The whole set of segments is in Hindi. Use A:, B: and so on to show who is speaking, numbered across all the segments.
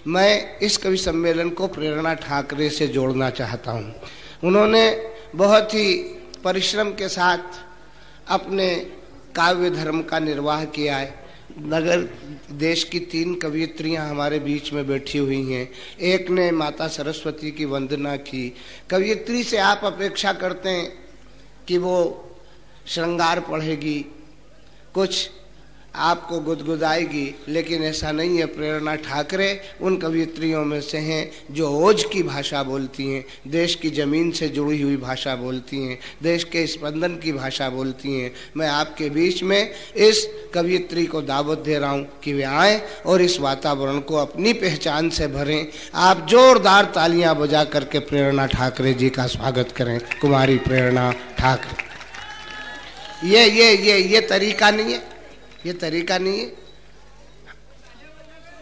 A: मैं इस कवि सम्मेलन को प्रेरणा ठाकरे से जोड़ना चाहता हूँ। उन्होंने बहुत ही परिश्रम के साथ अपने काव्य धर्म का निर्वाह किया है। नगर देश की 3 कवियत्रियां हमारे बीच में बैठी हुई हैं। एक ने माता सरस्वती की वंदना की। कवियत्री से आप अपेक्षा करते हैं कि वो श्रृंगार पढ़ेगी, कुछ आपको गुदगुदाएगी, लेकिन ऐसा नहीं है। प्रेरणा ठाकरे उन कवियत्रियों में से हैं जो ओज की भाषा बोलती हैं, देश की ज़मीन से जुड़ी हुई भाषा बोलती हैं, देश के स्पंदन की भाषा बोलती हैं। मैं आपके बीच में इस कवियत्री को दावत दे रहा हूँ कि वे आएँ और इस वातावरण को अपनी पहचान से भरें। आप जोरदार तालियां बजा करके प्रेरणा ठाकरे जी का स्वागत करें। कुमारी प्रेरणा ठाकरे। ये तरीका नहीं है, ये तरीका नहीं है।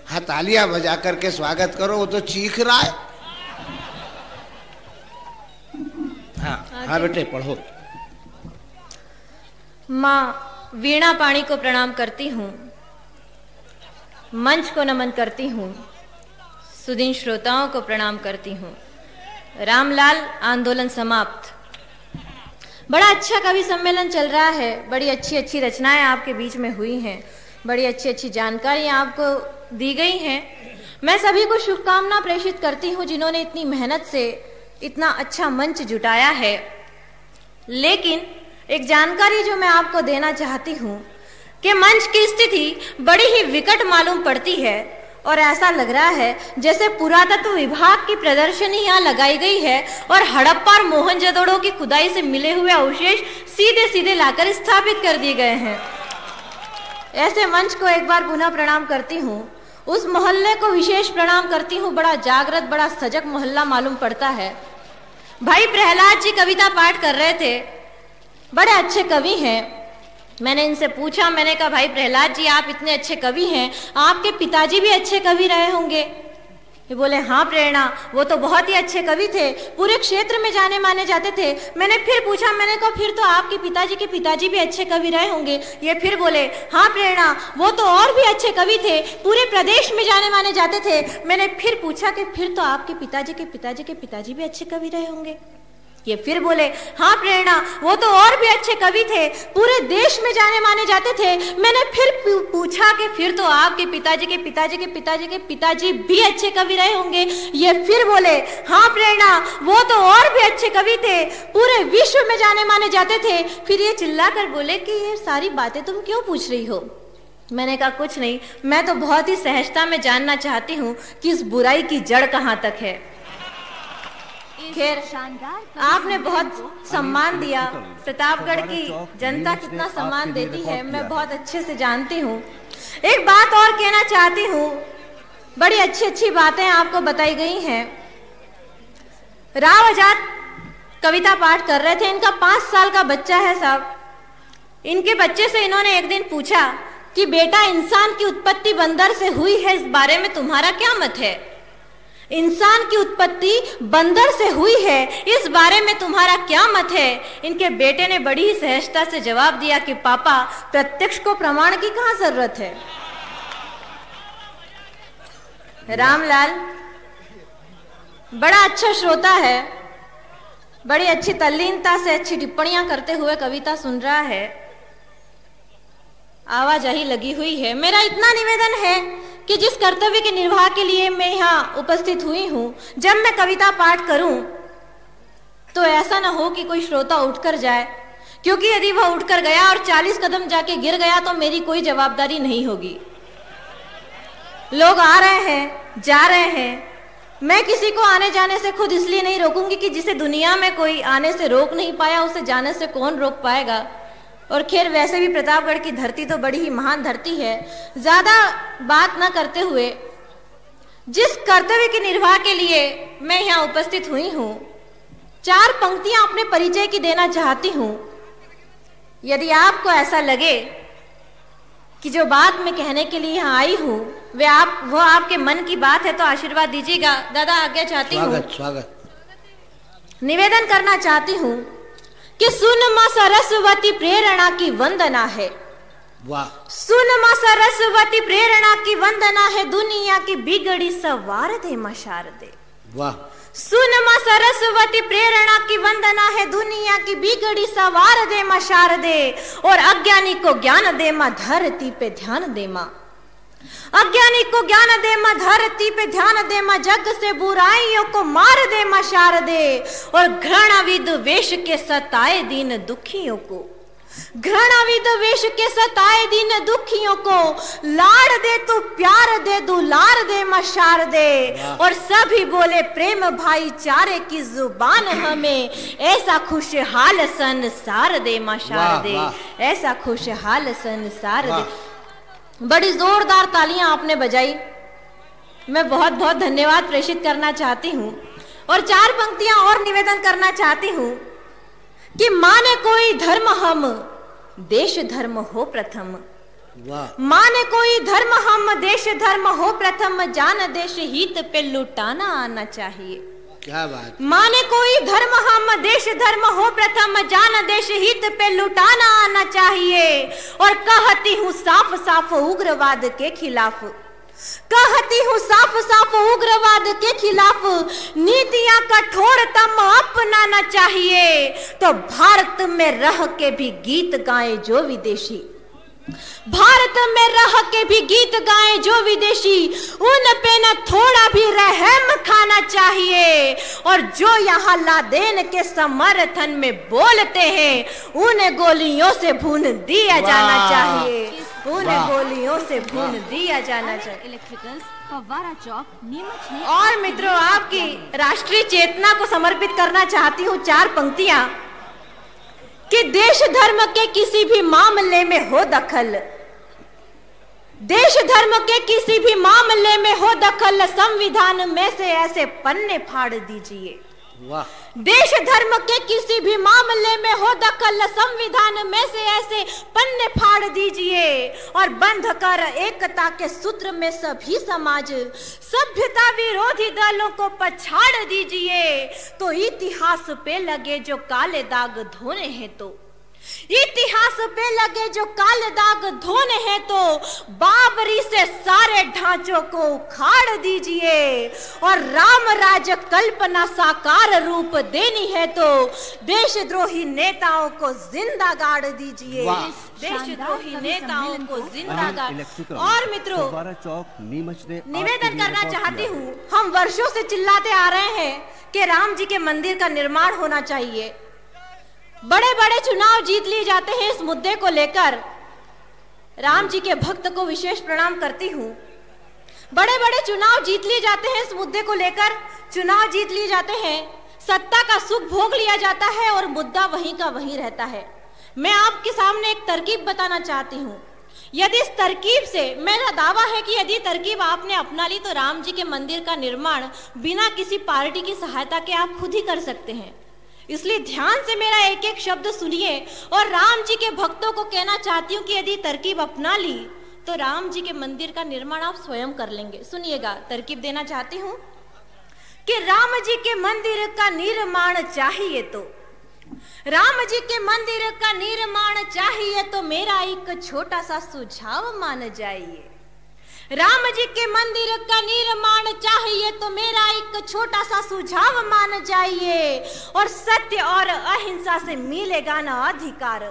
A: हाँ, तालियां बजा करके स्वागत करो। वो तो चीख रहा है। हाँ बेटे पढ़ो।
B: माँ वीणा पाणी को प्रणाम करती हूँ, मंच को नमन करती हूँ, सुदीन श्रोताओं को प्रणाम करती हूँ। रामलाल, आंदोलन समाप्त। बड़ा अच्छा कवि सम्मेलन चल रहा है। बड़ी अच्छी अच्छी रचनाएं आपके बीच में हुई हैं, बड़ी अच्छी अच्छी जानकारियां आपको दी गई हैं। मैं सभी को शुभकामना प्रेषित करती हूं जिन्होंने इतनी मेहनत से इतना अच्छा मंच जुटाया है। लेकिन एक जानकारी जो मैं आपको देना चाहती हूं कि मंच की स्थिति बड़ी ही विकट मालूम पड़ती है और ऐसा लग रहा है जैसे पुरातत्व विभाग की प्रदर्शनी यहाँ लगाई गई है और हड़प्पा और मोहनजोदड़ो की खुदाई से मिले हुए अवशेष सीधे सीधे लाकर स्थापित कर दिए गए हैं। ऐसे मंच को एक बार पुनः प्रणाम करती हूँ। उस मोहल्ले को विशेष प्रणाम करती हूँ। बड़ा जागृत, बड़ा सजग मोहल्ला मालूम पड़ता है। भाई प्रहलाद जी कविता पाठ कर रहे थे, बड़े अच्छे कवि हैं। मैंने इनसे पूछा, मैंने कहा भाई प्रहलाद जी आप इतने अच्छे कवि हैं, आपके पिताजी भी अच्छे कवि रहे होंगे? ये बोले हाँ प्रेरणा, वो तो बहुत ही अच्छे कवि थे, पूरे क्षेत्र में जाने माने जाते थे। मैंने फिर पूछा, मैंने कहा फिर तो आपके पिताजी के पिताजी भी अच्छे कवि रहे होंगे? ये फिर बोले हाँ प्रेरणा, वो तो और भी अच्छे कवि थे, पूरे प्रदेश में जाने माने जाते थे। मैंने फिर पूछा कि फिर तो आपके पिताजी के पिताजी के पिताजी भी अच्छे कवि रहे होंगे? ये फिर बोले हाँ प्रेरणा, वो तो और भी अच्छे कवि थे, पूरे देश में जाने माने जाते थे। मैंने फिर पूछा कि फिर तो आपके पिताजी के पिताजी के पिताजी के पिताजी भी अच्छे कवि रहे होंगे? ये फिर बोले हाँ प्रेरणा, वो तो और भी अच्छे कवि थे, पूरे विश्व में जाने माने जाते थे। फिर ये चिल्ला कर बोले कि ये सारी बातें तुम क्यों पूछ रही हो? मैंने कहा कुछ नहीं, मैं तो बहुत ही सहजता में जानना चाहती हूँ कि इस बुराई की जड़ कहाँ तक है। खैर, आपने बहुत सम्मान दिया। प्रतापगढ़ की जनता कितना सम्मान देती है मैं बहुत अच्छे से जानती हूँ। एक बात और कहना चाहती हूँ, बड़ी अच्छी अच्छी बातें आपको बताई गई हैं। राव आजाद कविता पाठ कर रहे थे, इनका 5 साल का बच्चा है साहब। इनके बच्चे से इन्होंने एक दिन पूछा कि बेटा इंसान की उत्पत्ति बंदर से हुई है, इस बारे में तुम्हारा क्या मत है? इंसान की उत्पत्ति बंदर से हुई है, इस बारे में तुम्हारा क्या मत है? इनके बेटे ने बड़ी ही सहजता से जवाब दिया कि पापा प्रत्यक्ष को प्रमाण की कहाँ जरूरत है। रामलाल बड़ा अच्छा श्रोता है, बड़ी अच्छी तल्लीनता से अच्छी टिप्पणियां करते हुए कविता सुन रहा है, आवाजाही लगी हुई है। मेरा इतना निवेदन है कि जिस कर्तव्य के निर्वाह के लिए मैं यहाँ उपस्थित हुई हूँ, जब मैं कविता पाठ करूं तो ऐसा ना हो कि कोई श्रोता उठकर जाए, क्योंकि यदि वह उठकर गया और 40 कदम जाके गिर गया तो मेरी कोई जवाबदारी नहीं होगी। लोग आ रहे हैं, जा रहे हैं, मैं किसी को आने जाने से खुद इसलिए नहीं रोकूंगी कि जिसे दुनिया में कोई आने से रोक नहीं पाया उसे जाने से कौन रोक पाएगा। और खैर वैसे भी प्रतापगढ़ की धरती तो बड़ी ही महान धरती है। ज्यादा बात न करते हुए जिस कर्तव्य के निर्वाह के लिए मैं यहाँ उपस्थित हुई हूँ, 4 पंक्तियां अपने परिचय की देना चाहती हूँ। यदि आपको ऐसा लगे कि जो बात मैं कहने के लिए यहाँ आई हूँ वो आपके मन की बात है तो आशीर्वाद दीजिएगा। दादा आज्ञा चाहती हूँ, स्वागत निवेदन करना चाहती हूँ कि सुन मां सरस्वती प्रेरणा की वंदना है,
A: वाह।
B: सुन मां सरस्वती प्रेरणा की वंदना है, दुनिया की बिगड़ी सवार दे मां शारदे।
A: वाह।
B: सुन मां सरस्वती प्रेरणा की वंदना है, दुनिया की बिगड़ी सवार दे मां शारदे। और अज्ञानी को ज्ञान दे मां, धरती पे ध्यान दे मां। अज्ञानी को ज्ञान दे मां, धरती पे ध्यान दे मां। जग से बुराइयों को मार दे मां शारदे। और घृणाविद वेश के सताए दीन दुखियों को, घृणाविद वेश के सताए दीन दुखियों को लाड़ दे तू, प्यार दे दुलार दे मां शारदे। और सभी बोले प्रेम भाईचारे की जुबान हमें, ऐसा खुशहाल संसार दे मां शारदे, ऐसा खुशहाल संसार दे। बड़ी जोरदार तालियां आपने बजाई, मैं बहुत बहुत धन्यवाद प्रेषित करना चाहती हूँ। और 4 पंक्तियां और निवेदन करना चाहती हूँ कि माने कोई धर्म हम, देश धर्म हो प्रथम। माने कोई धर्म हम, देश धर्म हो प्रथम। जान देश हित पे लुटाना आना चाहिए।
A: क्या बात।
B: माने कोई धर्म हम, देश धर्म हो प्रथम। जान देश हित पे लुटाना आना चाहिए। और कहती हूँ साफ साफ उग्रवाद के खिलाफ, कहती हूँ साफ साफ उग्रवाद के खिलाफ नीतियां कठोरतम अपनाना चाहिए। तो भारत में रह के भी गीत गाए जो विदेशी, भारत में रह के भी गीत गाए जो विदेशी, उन पे न थोड़ा भी रहम खाना चाहिए। और जो यहाँ लादेन के समर्थन में बोलते हैं, उन्हें गोलियों से भून दिया जाना चाहिए, उन्हें गोलियों से भून दिया जाना चाहिए।
C: इलेक्ट्रिकल्स, फव्वारा चौक, नीमच।
B: और मित्रों, आपकी राष्ट्रीय चेतना को समर्पित करना चाहती हूँ 4 पंक्तियां कि देश धर्म के किसी भी मामले में हो दखल, देश धर्म के किसी भी मामले में हो दखल, संविधान में से ऐसे पन्ने फाड़ दीजिए।
A: वाह।
B: देश धर्म के किसी भी मामले में हो दखल, संविधान में से ऐसे पन्ने फाड़ दीजिए। और बंध कर एकता के सूत्र में सभी समाज, सभ्यता विरोधी दलों को पछाड़ दीजिए। तो इतिहास पे लगे जो काले दाग धोने हैं, तो इतिहास पे लगे जो काले दाग धोने हैं, तो बाबरी से सारे ढांचों को उखाड़ दीजिए। और राम राज कल्पना साकार रूप देनी है, तो देशद्रोही नेताओं को जिंदा गाड़ दीजिए, देशद्रोही नेताओं को जिंदा गाड़। और मित्रों, निवेदन करना चाहती हूँ, हम वर्षों से चिल्लाते आ रहे हैं कि राम जी के मंदिर का निर्माण होना चाहिए। बड़े बड़े चुनाव जीत लिए जाते हैं इस मुद्दे को लेकर। राम जी के भक्त को विशेष प्रणाम करती हूँ। बड़े बड़े चुनाव जीत लिए जाते हैं इस मुद्दे को लेकर, चुनाव जीत लिए जाते हैं, सत्ता का सुख भोग लिया जाता है और मुद्दा वहीं का वहीं रहता है। मैं आपके सामने एक तरकीब बताना चाहती हूँ। यदि इस तरकीब से, मेरा दावा है कि यदि तरकीब आपने अपना ली, तो राम जी के मंदिर का निर्माण बिना किसी पार्टी की सहायता के आप खुद ही कर सकते हैं। इसलिए ध्यान से मेरा एक एक शब्द सुनिए। और राम जी के भक्तों को कहना चाहती हूँ कि यदि तरकीब अपना ली, तो राम जी के मंदिर का निर्माण आप स्वयं कर लेंगे। सुनिएगा, तरकीब देना चाहती हूँ कि राम जी के मंदिर का निर्माण चाहिए, तो राम जी के मंदिर का निर्माण चाहिए, तो मेरा एक छोटा सा सुझाव मान जाइए। राम जी के मंदिर का निर्माण चाहिए, तो मेरा एक छोटा सा सुझाव मान जाइए। और सत्य और अहिंसा से मिलेगा ना अधिकार,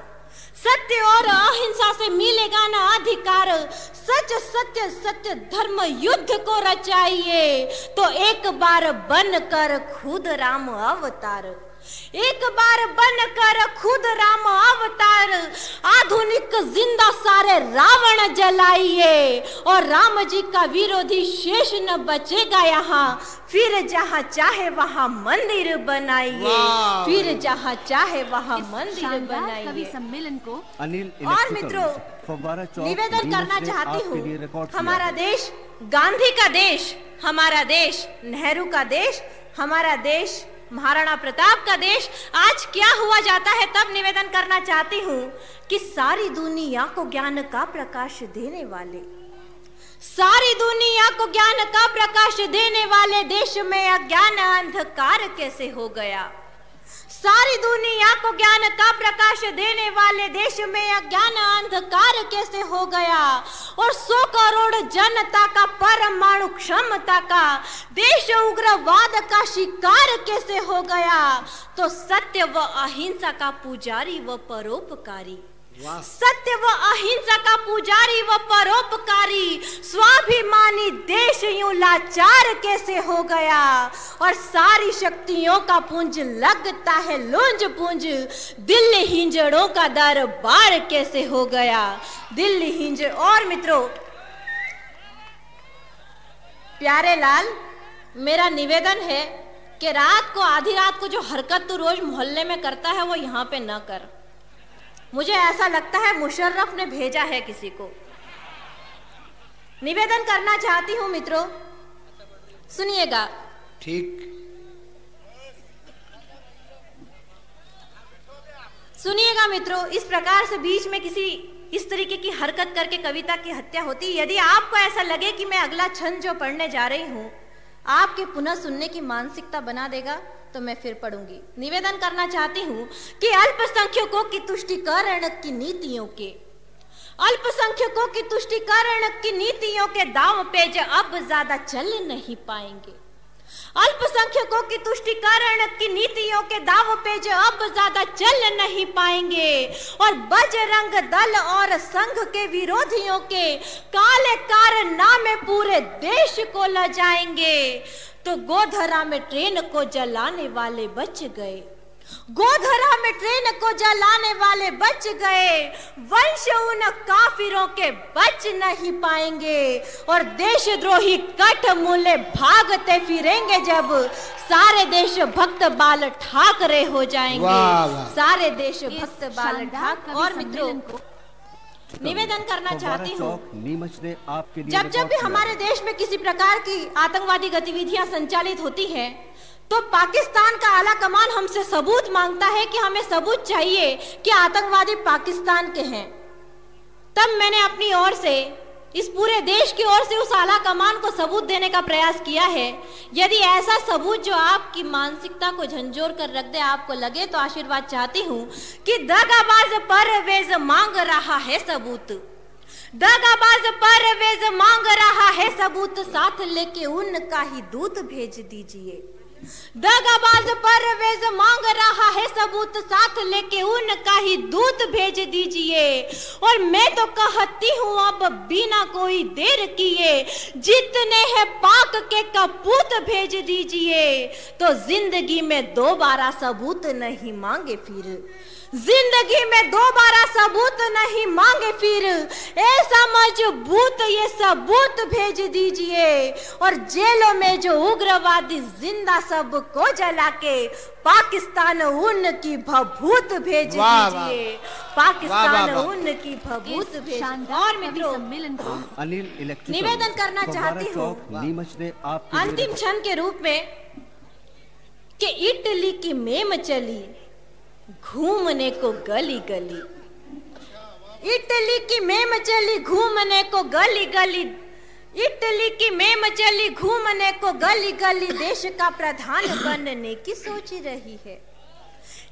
B: सत्य और अहिंसा से मिलेगा ना अधिकार। सच सत्य सत्य धर्म युद्ध को रचाइए, तो एक बार बनकर खुद राम अवतार, एक बार बनकर खुद राम अवतार। आधुनिक जिंदा सारे रावण जलाइए, और राम जी का विरोधी शेष न बचेगा यहाँ। फिर जहाँ चाहे वहाँ मंदिर बनाइए, फिर जहाँ चाहे वहाँ मंदिर बनाइए।
C: सम्मेलन को
B: और मित्रों, निवेदन करना चाहती हूँ, हमारा देश गांधी का देश, हमारा देश नेहरू का देश, हमारा देश महाराणा प्रताप का देश आज क्या हुआ जाता है, तब निवेदन करना चाहती हूँ कि सारी दुनिया को ज्ञान का प्रकाश देने वाले, सारी दुनिया को ज्ञान का प्रकाश देने वाले देश में अज्ञान अंधकार कैसे हो गया। सारी दुनिया को ज्ञान का प्रकाश देने वाले देश में अज्ञान अंधकार कैसे हो गया, और 100 करोड़ जनता का परमाणु क्षमता का देश उग्रवाद का शिकार कैसे हो गया। तो सत्य व अहिंसा का पुजारी व परोपकारी, सत्य व अहिंसा का पुजारी व परोपकारी स्वाभिमानी देश यूं लाचार कैसे हो गया, और सारी शक्तियों का पुंज लगता है लुंज पुंज, दिल्ली हिंजड़ों का दरबार कैसे हो गया। दिल्ली हिंजड़। और मित्रों, प्यारे लाल, मेरा निवेदन है कि रात को, आधी रात को जो हरकत तू रोज मोहल्ले में करता है वो यहाँ पे न कर। मुझे ऐसा लगता है मुशर्रफ ने भेजा है किसी को। निवेदन करना चाहती हूं मित्रों, सुनिएगा।
A: ठीक,
B: सुनिएगा मित्रों, इस प्रकार से बीच में किसी इस तरीके की हरकत करके कविता की हत्या होती। यदि आपको ऐसा लगे कि मैं अगला छंद जो पढ़ने जा रही हूं आपके पुनः सुनने की मानसिकता बना देगा तो मैं फिर पढ़ूंगी। निवेदन करना चाहती हूं कि अल्पसंख्यकों की तुष्टीकरण की नीतियों के, अल्पसंख्यकों की तुष्टीकरण की नीतियों के दांव पे जो अब ज्यादा चल नहीं पाएंगे, अल्पसंख्यकों की तुष्टीकरण की नीतियों के दाव पे जो अब ज्यादा चल नहीं पाएंगे, और बजरंग दल और संघ के विरोधियों के काले कारनामे पूरे देश को ल जाएंगे। तो गोधरा में ट्रेन को जलाने वाले बच गए, गोधरा में ट्रेन को जलाने वाले बच गए, वंश उन काफिरों के बच नहीं पाएंगे, और देशद्रोही कठमुले भागते फिरेंगे जब सारे देश भक्त बाल ठाकरे हो जाएंगे। सारे देश भक्त बाल ठाकरे। और मित्रों, निवेदन करना चाहती हूँ, जब भी हमारे देश में किसी प्रकार की आतंकवादी गतिविधियां संचालित होती हैं तो पाकिस्तान का आला कमान हमसे सबूत मांगता है कि हमें सबूत चाहिए कि आतंकवादी पाकिस्तान के हैं। तब मैंने अपनी ओर से, इस पूरे देश की ओर से उस आला कमान को सबूत देने का प्रयास किया है। यदि ऐसा सबूत जो आपकी मानसिकता को झंझोर कर रख दे, आपको लगे, तो आशीर्वाद चाहती हूँ कि दगाबाज परवेज मांग रहा है सबूत, दगाबाज परवेज मांग रहा है सबूत, साथ लेके उनका ही दूत भेज दीजिए। दगाबाज परवेज मांग रहा है सबूत, साथ लेके उनका ही दूत भेज दीजिए। और मैं तो कहती हूँ अब बिना कोई देर किए जितने हैं पाक के कपूत भेज दीजिए। तो जिंदगी में दोबारा सबूत नहीं मांगे फिर, जिंदगी में दोबारा सबूत नहीं मांगे फिर, ऐसा मजबूत ये सबूत भेज दीजिए। और जेलों में जो उग्रवादी जिंदा सबको जला के पाकिस्तान उनकी भभूत भेज दीजिए, पाकिस्तान उनकी भभूत भेज। और मित्रों, निवेदन करना चाहती हूँ अंतिम क्षण के रूप में कि इटली की मेम चली घूमने को गली गली, इटली की मेम चली घूमने को गली गली, इटली की मेम चली घूमने को गली गली, देश का प्रधान बनने की सोच रही है।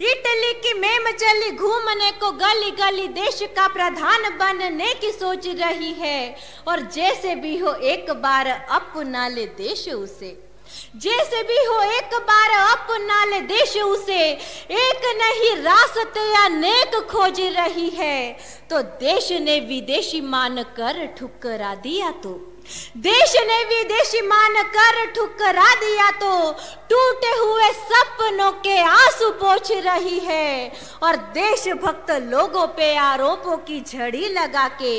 B: इटली की मेम चली घूमने को गली गली, देश का प्रधान बनने की सोच रही है। और जैसे भी हो एक बार अपना ले देश उसे, जैसे भी हो एक बार अपना ले देश उसे, एक नहीं रास्ते अनेक खोज रही है। तो देश ने विदेशी मान कर ठुकरा दिया, तो देश ने विदेशी मान कर ठुकरा दिया, तो टूटे हुए सपनों के आंसू पोंछ रही है। और देशभक्त लोगों पे आरोपों की झड़ी लगा के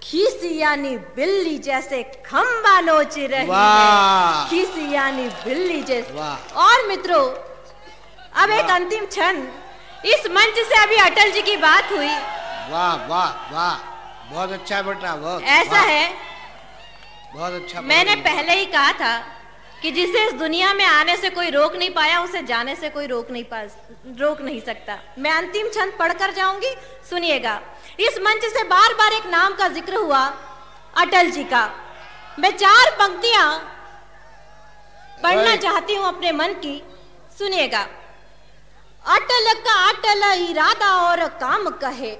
B: खीसियानी बिल्ली जैसे खंबा नोच रही है, खीसियानी बिल्ली जैसे। और मित्रों, अब एक अंतिम क्षण, इस मंच से अभी अटल जी की बात हुई।
A: वाह वाह वाह, बहुत अच्छा बेटा, बहुत
B: ऐसा है,
A: बहुत अच्छा।
B: मैंने पहले ही कहा था कि जिसे इस दुनिया में आने से कोई रोक नहीं पाया, उसे जाने से कोई रोक नहीं सकता। मैं अंतिम छंद पढ़कर जाऊंगी, सुनिएगा। इस मंच से बार बार एक नाम का जिक्र हुआ, अटल जी का। मैं 4 पंक्तियां पढ़ना चाहती हूं अपने मन की, सुनिएगा। अटल का अटल इरादा और काम कहे,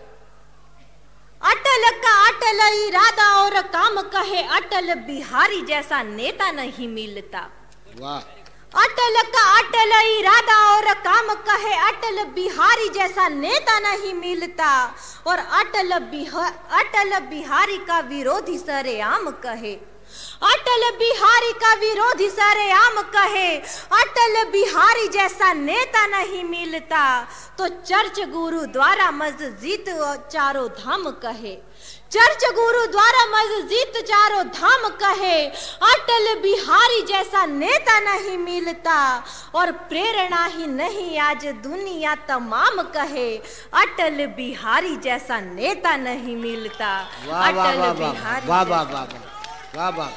B: अटल का अटल इरादा और काम कहे, अटल बिहारी जैसा नेता नहीं मिलता।
A: वाह।
B: अटल का अटल इरादा और काम कहे, अटल बिहारी जैसा नेता नहीं मिलता। और अटल बिहारी का विरोधी सरेआम कहे, अटल बिहारी का विरोधी सरेआम कहे, अटल बिहारी जैसा नेता नहीं मिलता। तो चर्च गुरुद्वारा मस्जिद चारों धाम कहे, चर्च गुरुद्वारा मस्जिद चारों धाम कहे, अटल बिहारी जैसा नेता नहीं मिलता। और प्रेरणा ही नहीं आज दुनिया तमाम कहे, अटल बिहारी जैसा नेता नहीं मिलता। अटल बिहारी।
A: वाह वाह वाह वाह वाह।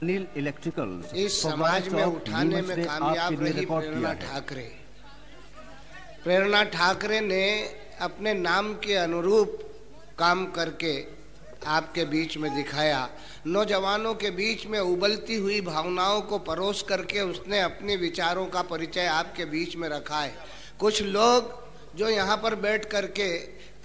D: नील इलेक्ट्रिकल
A: इस समाज में उठाने में कामयाब रही प्रेरणा ठाकरे। प्रेरणा ठाकरे ने अपने नाम के अनुरूप काम करके आपके बीच में दिखाया। नौजवानों के बीच में उबलती हुई भावनाओं को परोस करके उसने अपने विचारों का परिचय आपके बीच में रखा है। कुछ लोग जो यहाँ पर बैठ करके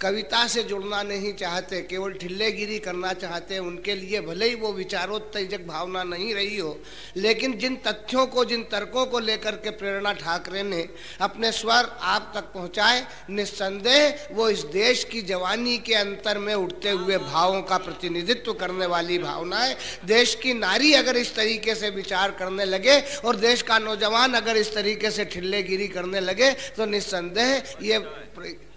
A: कविता से जुड़ना नहीं चाहते, केवल ठिल्लेगिरी करना चाहते हैं, उनके लिए भले ही वो विचारोत्तेजक भावना नहीं रही हो, लेकिन जिन तथ्यों को, जिन तर्कों को लेकर के प्रेरणा ठाकरे ने अपने स्वर आप तक पहुंचाए, निस्संदेह वो इस देश की जवानी के अंतर में उठते हुए भावों का प्रतिनिधित्व करने वाली भावना है। देश की नारी अगर इस तरीके से विचार करने लगे और देश का नौजवान अगर इस तरीके से ठिल्लेगिरी करने लगे तो निस्संदेह ये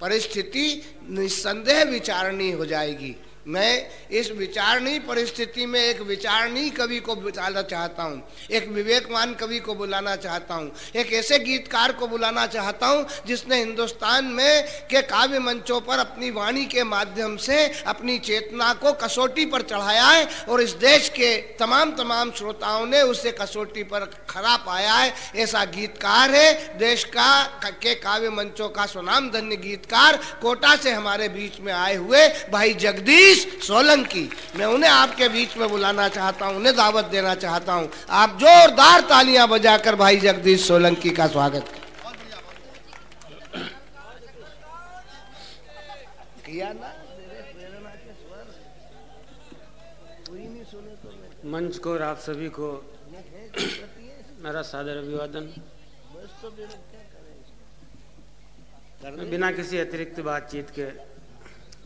A: परिस्थिति निस्संदेह विचारणीय हो जाएगी। मैं इस विचारणीय परिस्थिति में एक विचारणीय कवि को बुलाना चाहता हूँ, एक विवेकवान कवि को बुलाना चाहता हूँ, एक ऐसे गीतकार को बुलाना चाहता हूँ जिसने हिंदुस्तान में के काव्य मंचों पर अपनी वाणी के माध्यम से अपनी चेतना को कसौटी पर चढ़ाया है और इस देश के तमाम श्रोताओं ने उसे कसौटी पर खरा पाया है। ऐसा गीतकार है देश का के काव्य मंचों का स्वनामधन्य गीतकार, कोटा से हमारे बीच में आए हुए भाई जगदीश सोलंकी। मैं उन्हें आपके बीच में बुलाना चाहता हूं, उन्हें दावत देना चाहता हूं। आप जोरदार तालियां बजाकर भाई जगदीश सोलंकी का स्वागत किया ना।
E: मंच को और आप सभी को मेरा सादर अभिवादन। मैं बिना किसी अतिरिक्त बातचीत के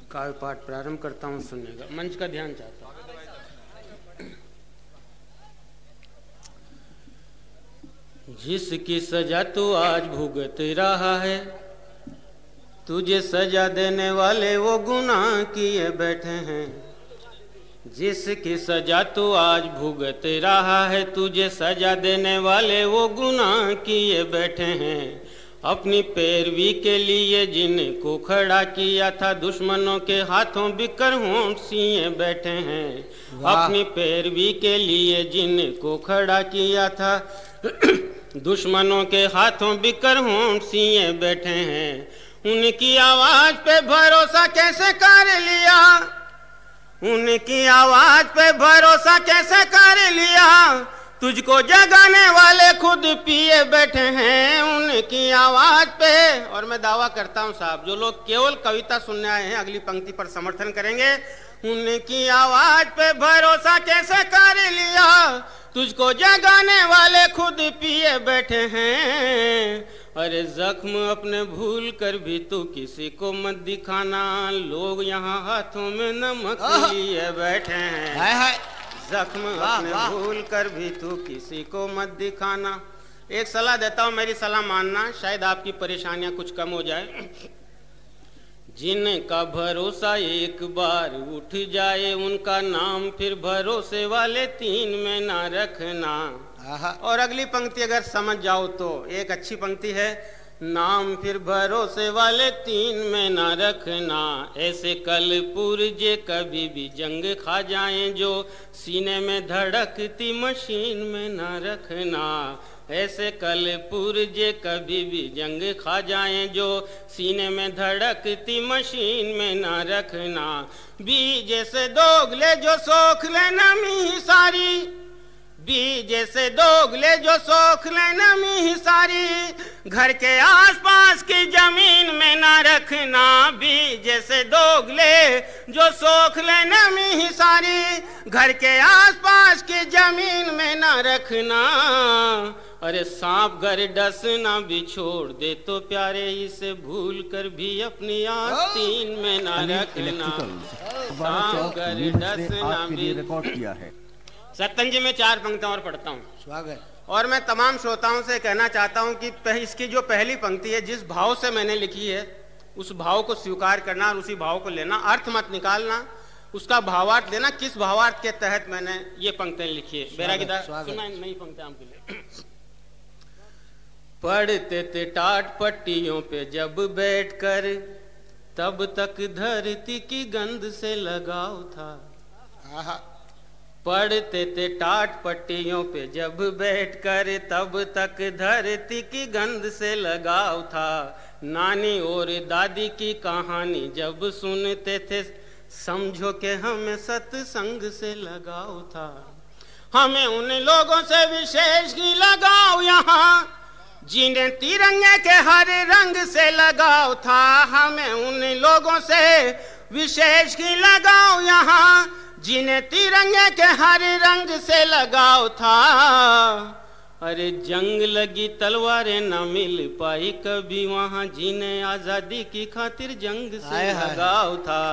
E: काव्य पाठ प्रारंभ करता हूँ, सुनने का मंच का ध्यान चाहता हूँ। जिसकी सजा तू आज भुगत रहा है, तुझे सजा देने वाले वो गुनाह किए बैठे हैं। जिसकी सजा तू आज भुगत रहा है, तुझे सजा देने वाले वो गुनाह किए बैठे हैं। अपनी पैरवी के लिए जिनको खड़ा किया था, दुश्मनों के हाथों बिकर होंठ सिए बैठे हैं। अपनी पैरवी के लिए जिनको खड़ा किया था, दुश्मनों के हाथों बिकर होंठ सिए बैठे हैं। उनकी आवाज पे भरोसा कैसे कर लिया, उनकी आवाज पे भरोसा कैसे कर लिया। तुझको जगाने वाले खुद पिए बैठे हैं उनकी आवाज पे। और मैं दावा करता हूं साहब, जो लोग केवल कविता सुनने आए हैं अगली पंक्ति पर समर्थन करेंगे। उनकी आवाज पे भरोसा कैसे कर लिया, तुझको जगाने वाले खुद पिए बैठे हैं। अरे जख्म अपने भूल कर भी तू किसी को मत दिखाना, लोग यहाँ हाथों में नमक लिए बैठे हैं। जख्म अपने भूल कर भी तू किसी को मत दिखाना। एक सलाह देता हूँ, मेरी सलाह मानना, शायद आपकी परेशानियां कुछ कम हो जाए। जिनका भरोसा एक बार उठ जाए, उनका नाम फिर भरोसे वाले तीन में ना रखना। और अगली पंक्ति अगर समझ जाओ तो एक अच्छी पंक्ति है, नाम फिर भरोसे वाले तीन में ना रखना। ऐसे कल पुरजे कभी भी जंग खा जाएं, जो सीने में धड़कती मशीन में ना रखना। ऐसे कल पुरजे कभी भी जंग खा जाएं, जो सीने में धड़कती मशीन में ना रखना। बीज से दोगले जो सोख ले नमी सारी, बीजे से दोगले जो सोख ले नमी ही सारी, घर के आसपास की जमीन में ना रखना। बीजे से दोगले जो सोख ले नमी ही सारी, घर के आसपास की जमीन में ना रखना। अरे सांप घर डस ना भी छोड़ दे तो प्यारे, इसे भूल कर भी अपनी आस्तीन में ना रखना। सांप घर डस ना भी
D: रिकॉर्ड किया है।
E: सत्तन जी मैं 4 पंक्तियां और पढ़ता हूँ।
A: स्वागत।
E: और मैं तमाम श्रोताओं से कहना चाहता हूँ कि इसकी जो पहली पंक्ति है, जिस भाव से मैंने लिखी है उस भाव को स्वीकार करना और उसी भाव को लेना, अर्थ मत निकालना, उसका भावार्थ लेना। किस भावार्थ के तहत मैंने ये पंक्तियां लिखी है, बैरागीदार सुना नई पंक्तियां आपके लिए। पढ़ते थे टाट पट्टियों पे जब बैठकर, तब तक धरती की गंध से लगाव था। पढ़ते थे टाट पट्टियों पे जब बैठकर, तब तक धरती की गंध से लगाव था। नानी और दादी की कहानी जब सुनते थे, समझो कि हमें सत्संग से लगाव था। हमें उन लोगों से विशेष ही लगाव यहाँ, जिन्हें तिरंगे के हर रंग से लगाव था। हमें उन लोगों से विशेष ही लगाव यहाँ, जिन्हें तिरंगे के हर रंग से लगाव था। अरे जंग लगी तलवारें न मिल पाई कभी वहाँ, जिन्हें आजादी की खातिर जंग से लगाव था।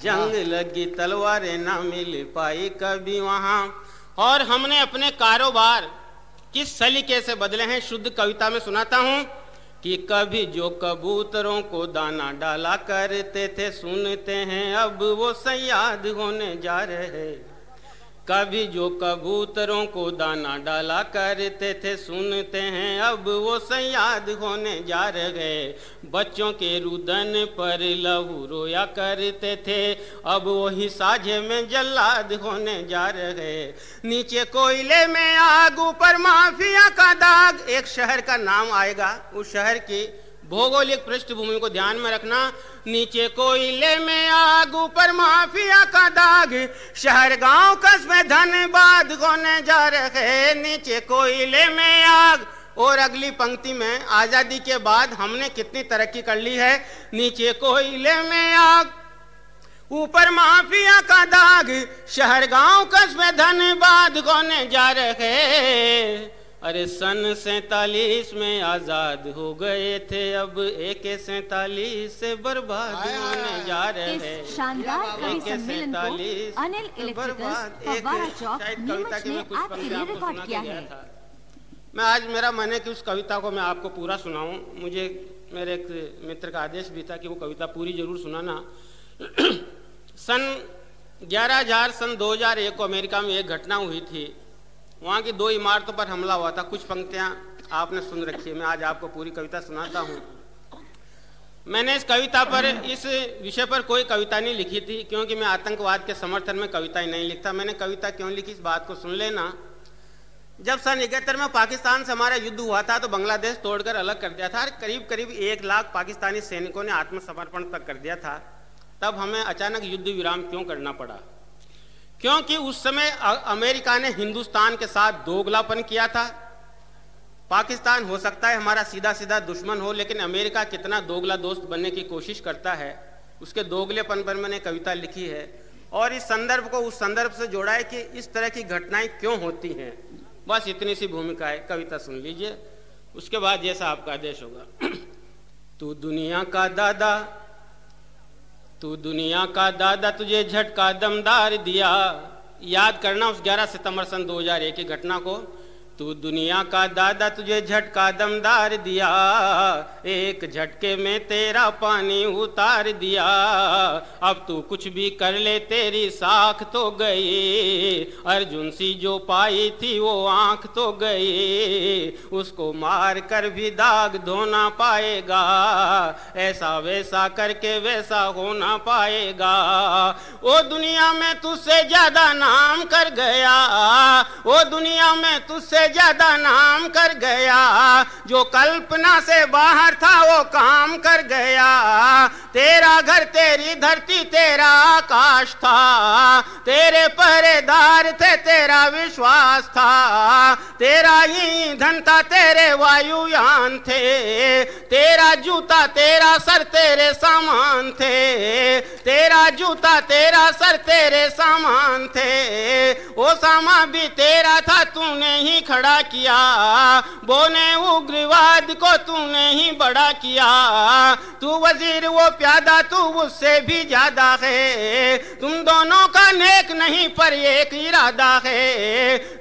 E: जंग लगी तलवारें न मिल पाई कभी वहाँ। और हमने अपने कारोबार किस सलीके से बदले हैं, शुद्ध कविता में सुनाता हूँ कि कभी जो कबूतरों को दाना डाला करते थे, सुनते हैं अब वो सयाद होने जा रहे। कभी जो कबूतरों को दाना डाला करते थे, सुनते हैं अब वो सयाद होने जा रहे। बच्चों के रुदन पर लहू रोया करते थे, अब वही साझे में जल्लाद होने जा रहे। नीचे कोयले में आग, ऊपर माफिया का दाग। एक शहर का नाम आएगा, उस शहर की भौगोलिक पृष्ठभूमि को ध्यान में रखना। नीचे कोयले में आग, ऊपर माफिया का दाग। शहर गांव कस्बे धनबाद होने जा रहे। नीचे कोयले में आग। और अगली पंक्ति में आजादी के बाद हमने कितनी तरक्की कर ली है। नीचे कोयले में आग, ऊपर माफिया का दाग। शहर गांव कस्बे धनबाद होने जा रहे। अरे सन 47 में आजाद हो गए थे, अब AK-47 से बर्बाद होने जा रहे हैं।
C: शानदार कवि सम्मेलन को अनिल इलेक्ट्रिकल्स फव्वारा चौक नीमच ने आपके लिए रिकॉर्ड किया है।
E: मैं आज मेरा मन है कि उस कविता को मैं आपको पूरा सुनाऊं। मुझे मेरे एक मित्र का आदेश भी था कि वो कविता पूरी जरूर सुनाना। सन 2001 को अमेरिका में एक घटना हुई थी। वहाँ की 2 इमारतों पर हमला हुआ था। कुछ पंक्तियाँ आपने सुन रखी है, मैं आज आपको पूरी कविता सुनाता हूँ। मैंने इस कविता पर, इस विषय पर कोई कविता नहीं लिखी थी, क्योंकि मैं आतंकवाद के समर्थन में कविताएं नहीं लिखता। मैंने कविता क्यों लिखी, इस बात को सुन लेना। जब सन 71 में पाकिस्तान से हमारा युद्ध हुआ था, तो बांग्लादेश तोड़कर अलग कर दिया था। करीब करीब 1 लाख पाकिस्तानी सैनिकों ने आत्मसमर्पण तक कर दिया था। तब हमें अचानक युद्ध विराम क्यों करना पड़ा? क्योंकि उस समय अमेरिका ने हिंदुस्तान के साथ दोगलापन किया था। पाकिस्तान हो सकता है हमारा सीधा सीधा दुश्मन हो, लेकिन अमेरिका कितना दोगला दोस्त बनने की कोशिश करता है, उसके दोगलेपन पर मैंने कविता लिखी है। और इस संदर्भ को उस संदर्भ से जोड़ा है कि इस तरह की घटनाएं क्यों होती हैं। बस इतनी सी भूमिका है। कविता सुन लीजिए, उसके बाद जैसा आपका आदेश होगा। तू दुनिया का दादा, तू दुनिया का दादा, तुझे झटका दमदार दिया। याद करना उस 11 सितंबर सन 2001 की घटना को। तू दुनिया का दादा, तुझे झटका दमदार दिया। एक झटके में तेरा पानी उतार दिया। अब तू कुछ भी कर ले, तेरी साख तो गई। अर्जुन सी जो पाई थी वो आंख तो गई। उसको मार कर भी दाग धोना पाएगा। ऐसा वैसा करके वैसा होना पाएगा। ओ दुनिया में तुझसे ज्यादा नाम कर गया। ओ दुनिया में तुझसे ज्यादा नाम कर गया। जो कल्पना से बाहर था वो काम कर गया। तेरा घर, तेरी धरती, तेरा आकाश था। तेरे पहरेदार थे, तेरा तेरा विश्वास था, तेरा ईंधन था, तेरे वायुयान थे, तेरा जूता तेरा सर तेरे सामान थे, तेरा जूता तेरा सर तेरे सामान थे। ओसामा भी तेरा था, तूने ही खड़ा किया, बोने उग्रवाद को तूने ही बड़ा किया। तू वजीर वो प्यादा, तू उससे भी ज्यादा है, तुम दोनों का नेक नहीं पर एक इरादा है।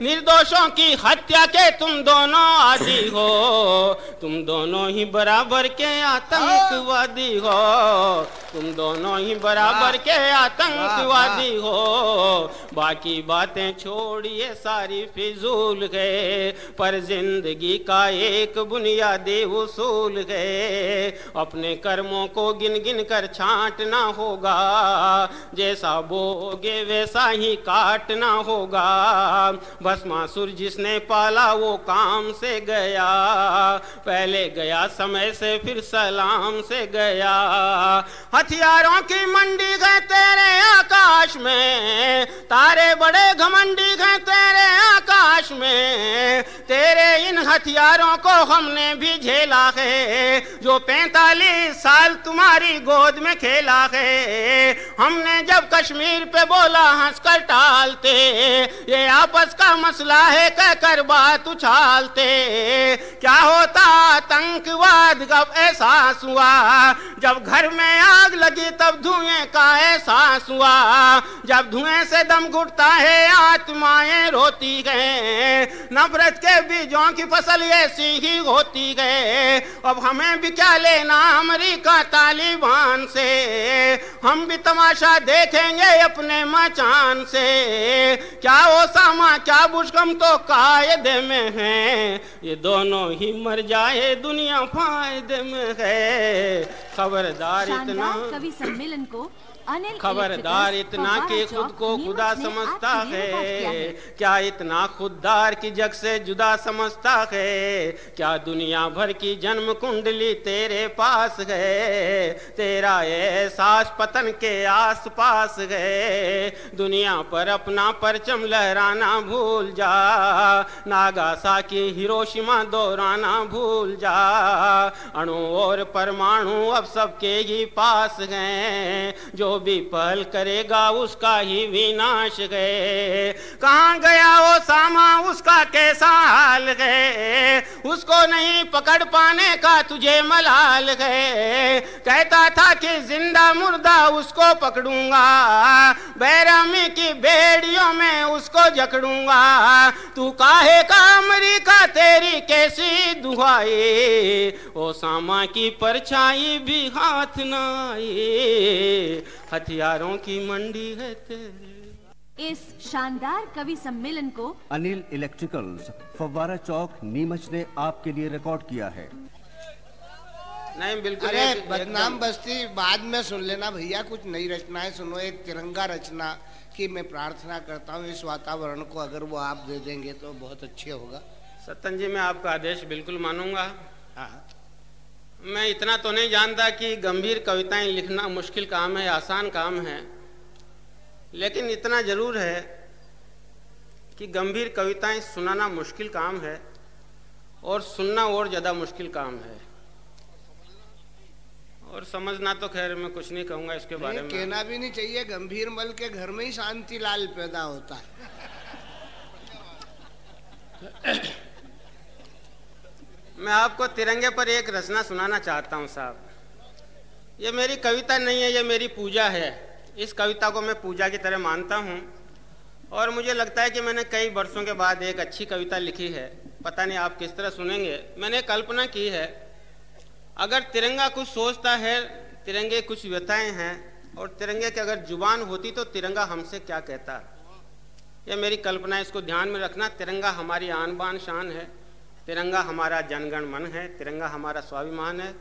E: निर्दोषों की हत्या के तुम दोनों आदि हो, तुम दोनों ही बराबर के आतंकवादी हो, तुम दोनों ही बराबर के आतंकवादी हो। बाकी बातें छोड़िए सारी फिजूल है, पर जिंदगी का एक बुनियादी उसूल है। अपने कर्मों को गिन गिन कर छांटना होगा, जैसा बोगे वैसा ही काटना होगा। भस्मासुर जिसने पाला वो काम से गया, पहले गया समय से फिर सलाम से गया। हथियारों की मंडी गए तेरे आकाश में, तारे बड़े घमंडी गए तेरे आकाश में। तेरे इन हथियारों को हमने भी झेला है, जो 45 साल तुम्हारी गोद में खेला है। हमने जब कश्मीर पे बोला हंसकर टालते, ये आपस का मसला है कहकर बात उछालते। क्या होता आतंकवाद कब एहसास हुआ, जब घर में आग लगी तब धुएं का एहसास हुआ। जब धुएं से दम घुटता है आत्माएं रोती गए, नफरत के बीजों की फसल ऐसी ही होती गए। अब हमें भी क्या लेना अमेरिका तालिबान से, हम भी तमाशा देखेंगे अपने मचान से। क्या ओसामा क्या बुश, हम तो कायदे में हैं, ये दोनों ही मर जाए दुनिया फायदे में है। खबरदार इतना
C: कवि सम्मेलन को
E: खबरदार इतना कि खुद को खुदा समझता है, क्या इतना खुददार की जग से जुदा समझता है। क्या दुनिया भर की जन्म कुंडली तेरे पास है, तेरा एहसास पतन के आस पास है। दुनिया पर अपना परचम लहराना भूल जा, नागासाकी हिरोशिमा दोहराना भूल जा। अणु और परमाणु अब सबके ही पास हैं, जो भी पहल करेगा उसका ही विनाश है। कहाँ गया ओसामा, उसका कैसा हाल है, उसको नहीं पकड़ पाने का तुझे मलाल है। कहता था कि जिंदा मुर्दा उसको पकड़ूंगा, बेरहमी की बेड़ियों में उसको जकड़ूंगा। तू काहे का अमेरिका तेरी कैसी दुहाई, ओसामा की परछाई भी हाथ न आई, हथियारों की मंडी है तेरे।
C: इस शानदार कवि सम्मेलन को
D: अनिल इलेक्ट्रिकल्स, फव्वारा चौक, नीमच ने आपके लिए रिकॉर्ड किया है।
E: नहीं बिल्कुल।
A: अरे बदनाम बस्ती बाद में सुन लेना भैया, कुछ नई रचनाएं सुनो। एक तिरंगा रचना की मैं प्रार्थना करता हूँ, इस वातावरण को अगर वो आप दे देंगे तो बहुत अच्छे होगा।
E: सत्तन जी मैं आपका आदेश बिल्कुल मानूंगा।
A: हाँ,
E: मैं इतना तो नहीं जानता कि गंभीर कविताएं लिखना मुश्किल काम है, आसान काम है, लेकिन इतना जरूर है कि गंभीर कविताएं सुनाना मुश्किल काम है और सुनना और ज़्यादा मुश्किल काम है। और समझना तो खैर मैं कुछ नहीं कहूँगा इसके बारे में।
A: कहना भी नहीं चाहिए, गंभीर मल के घर में ही शांति लाल पैदा होता है।
E: मैं आपको तिरंगे पर एक रचना सुनाना चाहता हूँ साहब। ये मेरी कविता नहीं है, ये मेरी पूजा है। इस कविता को मैं पूजा की तरह मानता हूँ और मुझे लगता है कि मैंने कई वर्षों के बाद एक अच्छी कविता लिखी है। पता नहीं आप किस तरह सुनेंगे। मैंने कल्पना की है, अगर तिरंगा कुछ सोचता है, तिरंगे कुछ व्यथाएं हैं और तिरंगे की अगर जुबान होती तो तिरंगा हमसे क्या कहता। यह मेरी कल्पना है, इसको ध्यान में रखना। तिरंगा हमारी आन बान शान है, तिरंगा हमारा जनगण मन है, तिरंगा हमारा स्वाभिमान है।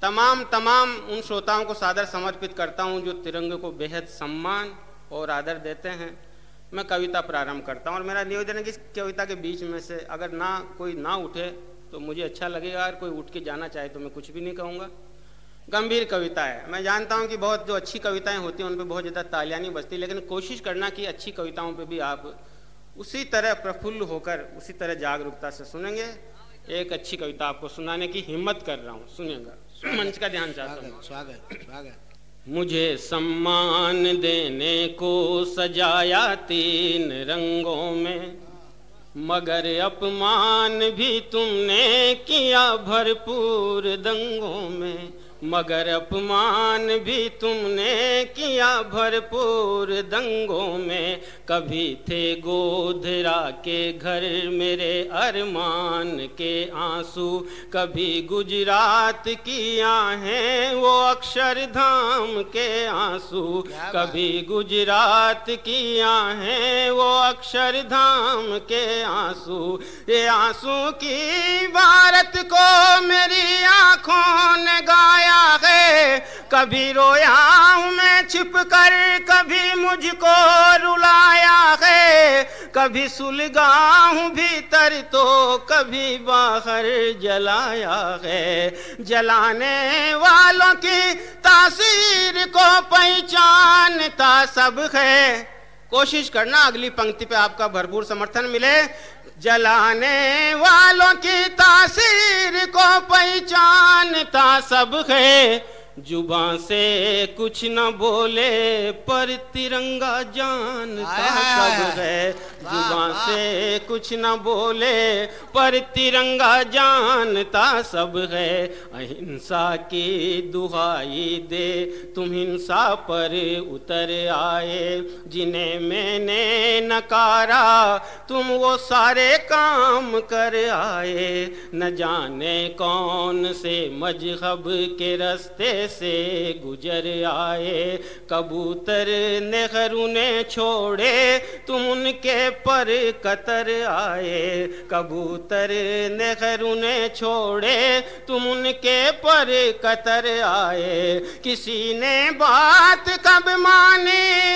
E: तमाम उन श्रोताओं को सादर समर्पित करता हूं जो तिरंगे को बेहद सम्मान और आदर देते हैं। मैं कविता प्रारंभ करता हूं और मेरा निवेदन है कि इस कविता के बीच में से अगर कोई ना उठे तो मुझे अच्छा लगेगा, अगर कोई उठ के जाना चाहे तो मैं कुछ भी नहीं कहूँगा। गंभीर कविता है। मैं जानता हूँ कि बहुत जो अच्छी कविताएं होती हैं उन पर बहुत ज़्यादा तालियां नहीं बजती, लेकिन कोशिश करना कि अच्छी कविताओं पर भी आप उसी तरह प्रफुल्ल होकर, उसी तरह जागरूकता से सुनेंगे। एक अच्छी कविता आपको सुनाने की हिम्मत कर रहा हूँ, सुनिएगा। मंच का ध्यान चाहता हूँ।
A: स्वागत स्वागत।
E: मुझे सम्मान देने को सजाया 3 रंगों में, मगर अपमान भी तुमने किया भरपूर दंगों में, मगर अपमान भी तुमने किया भरपूर दंगों में। कभी थे गोधरा के घर मेरे अरमान के आंसू, कभी गुजरात की आहें वो अक्षरधाम के आंसू, कभी गुजरात की आहें वो अक्षरधाम के आंसू। ये आंसू की भारत को मेरी आंखों ने गाया है, कभी रोया हूँ मैं छिप कर, कभी मुझको रुलाया है, कभी सुलगा हूँ भीतर तो कभी बाहर जलाया है। जलाने वालों की तासीर को पहचानता सब है। कोशिश करना अगली पंक्ति पे आपका भरपूर समर्थन मिले। जलाने वालों की तासीर को पहचानता सब है। जुबान से कुछ न बोले पर तिरंगा जानता सब है। जुबान से कुछ न बोले पर तिरंगा जानता सब है। अहिंसा की दुहाई दे तुम हिंसा पर उतर आए, जिन्हें मैंने नकारा तुम वो सारे काम कर आए। न जाने कौन से मजहब के रास्ते से गुजर आए, कबूतर नेहरू ने छोड़े तुम उनके पर कतर आए। कबूतर नेहरू ने छोड़े तुम उनके पर कतर आए। किसी ने बात कब मानी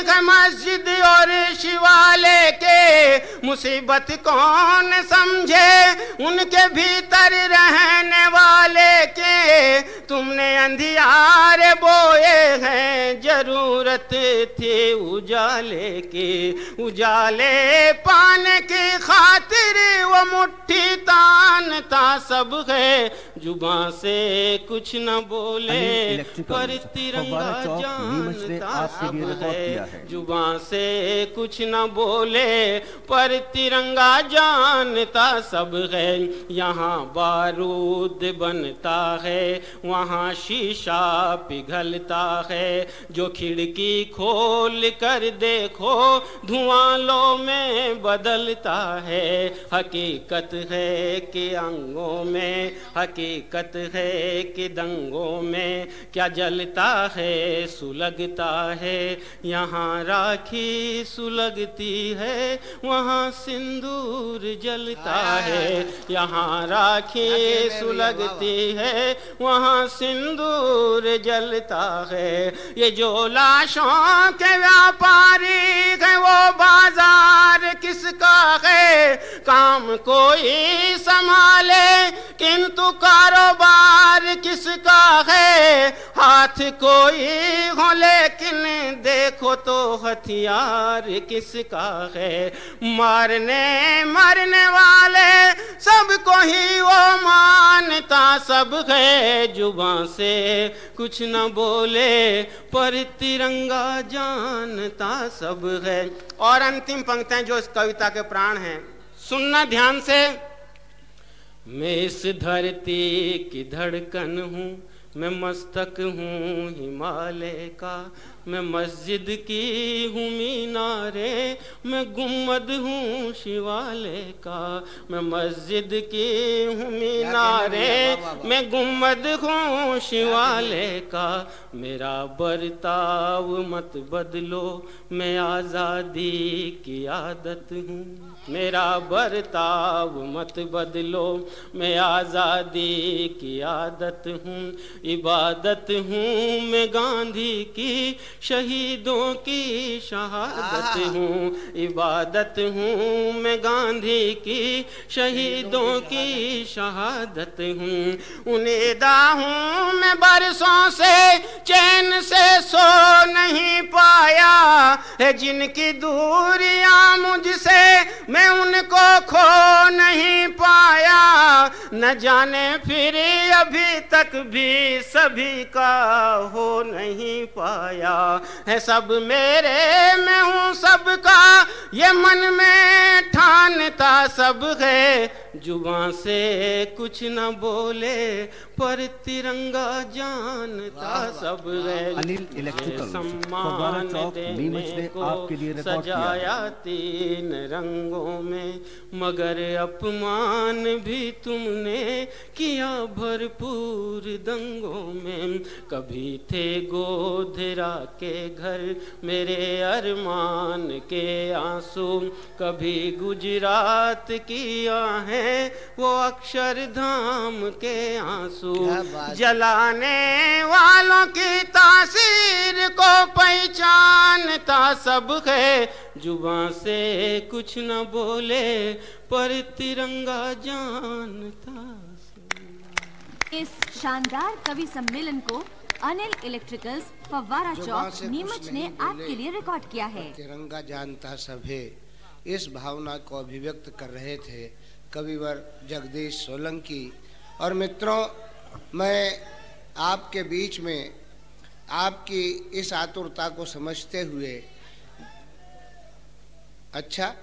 E: है मस्जिद और शिवालय के, मुसीबत कौन समझे उनके भीतर रहने वाले के। तुमने अंधियारे बोए हैं, जरूरत थी उजाले की। उजाले पाने की खातिर वो मुट्ठी तानता सब है। जुबान से कुछ न बोले पर तिरंगा जानता सब है। जुबान से कुछ न बोले पर तिरंगा जानता सब है। यहाँ बारूद बनता है, वहाँ शीशा पिघलता है। जो खिड़की खोल कर देखो धुआं लो में बदलता है। हकीकत है कि अंगों में, हकीकत है कि दंगों में क्या जलता है सुलगता है। यहाँ राखी सुलगती है, वहाँ सिंदूर जलता है। यहाँ राखी सुलगती है, वहाँ सिंदूर जलता है। ये जो लाशों के व्यापारी है वो बाजार किसका है। काम कोई संभाले किंतु कारोबार किसका है। हाथ कोई हो लेकिन देखो तो हथियार किसका है। मारने मरने वाले सबको ही वो मानता सब है। जुबान से कुछ न बोले पर तिरंगा जानता सब है। और अंतिम पंक्तियां जो इस कविता के प्राण हैं, सुनना ध्यान से। मैं इस धरती की धड़कन हूँ, मैं मस्तक हूँ हिमालय का। मैं मस्जिद की हूँ मीनारे, मैं गुम्बद हूँ शिवालय का। मैं मस्जिद की हूँ मीनारे, मैं गुम्बद हूँ शिवालय का। मेरा बर्ताव मत बदलो, मैं आज़ादी की आदत हूँ। मेरा बर्ताव मत बदलो, मैं आज़ादी की आदत हूँ। इबादत हूँ मैं गांधी की, शहीदों की शहादत हूँ, इबादत हूँ मैं गांधी की, शहीदों की शहादत हूँ। उन्हेदा हूँ मैं बरसों से, चैन से सो नहीं पाया है, जिनकी दूरियां मुझसे मैं उनको खो नहीं पाया। न जाने फिर अभी तक भी सभी का हो नहीं पाया है, सब मेरे मैं हूँ सबका ये मन में ठानता सब है, जुबान से कुछ न बोले पर तिरंगा जानता सब है।
D: अनिल इलेक्ट्रिकल
E: सम्मान देने को सजाया 3 रंगों में, मगर अपमान भी तुमने किया भरपूर दंगों में। कभी थे गोधरा के घर मेरे अरमान के आंसू, कभी गुजरात की आहें वो अक्षरधाम के आंसू। जलाने वालों की तासीर को पहचानता सब है, जुबान से कुछ न बोले पर तिरंगा जानता।
C: इस शानदार कवि सम्मेलन को अनिल इलेक्ट्रिकल्स फव्वारा चौक नीमच ने आपके लिए रिकॉर्ड किया है।
A: तिरंगा जानता सब है, इस भावना को अभिव्यक्त कर रहे थे कविवर जगदीश सोलंकी। और मित्रों, मैं आपके बीच में आपकी इस आतुरता को समझते हुए, अच्छा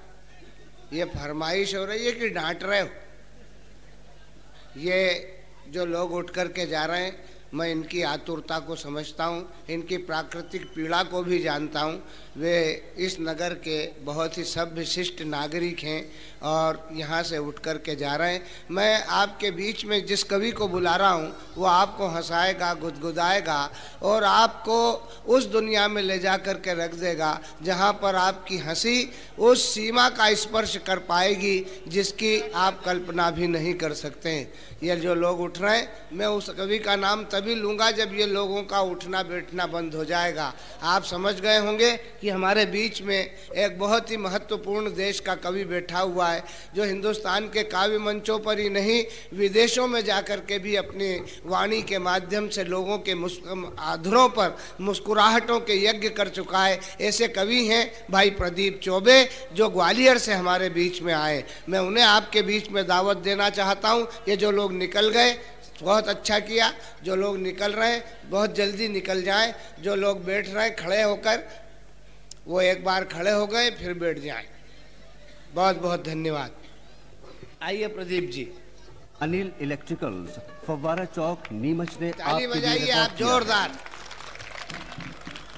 A: ये फरमाइश हो रही है कि डांट रहे हो? ये जो लोग उठ कर के जा रहे हैं, मैं इनकी आतुरता को समझता हूँ, इनकी प्राकृतिक पीड़ा को भी जानता हूँ। वे इस नगर के बहुत ही सभ्य शिष्ट नागरिक हैं और यहाँ से उठ कर के जा रहे हैं। मैं आपके बीच में जिस कवि को बुला रहा हूँ वो आपको हंसाएगा, गुदगुदाएगा और आपको उस दुनिया में ले जा कर के रख देगा जहाँ पर आपकी हंसी उस सीमा का स्पर्श कर पाएगी जिसकी आप कल्पना भी नहीं कर सकते। ये जो लोग उठ रहे हैं, मैं उस कवि का नाम तभी लूँगा जब ये लोगों का उठना बैठना बंद हो जाएगा। आप समझ गए होंगे कि हमारे बीच में एक बहुत ही महत्वपूर्ण देश का कवि बैठा हुआ है, जो हिंदुस्तान के काव्य मंचों पर ही नहीं विदेशों में जाकर के भी अपनी वाणी के माध्यम से लोगों के अधरों पर मुस्कुराहटों के यज्ञ कर चुका है। ऐसे कवि हैं भाई प्रदीप चौबे, जो ग्वालियर से हमारे बीच में आए। मैं उन्हें आपके बीच में दावत देना चाहता हूँ। ये जो लोग निकल गए बहुत अच्छा किया, जो लोग निकल रहे हैं बहुत जल्दी निकल जाएं, जो लोग बैठ रहे हैं खड़े होकर वो एक बार खड़े हो गए फिर बैठ जाएं। बहुत बहुत धन्यवाद। आइए प्रदीप जी।
D: अनिल इलेक्ट्रिकल्स फव्वारा चौक नीमच ने
A: ताली बजाइए आप जोरदार।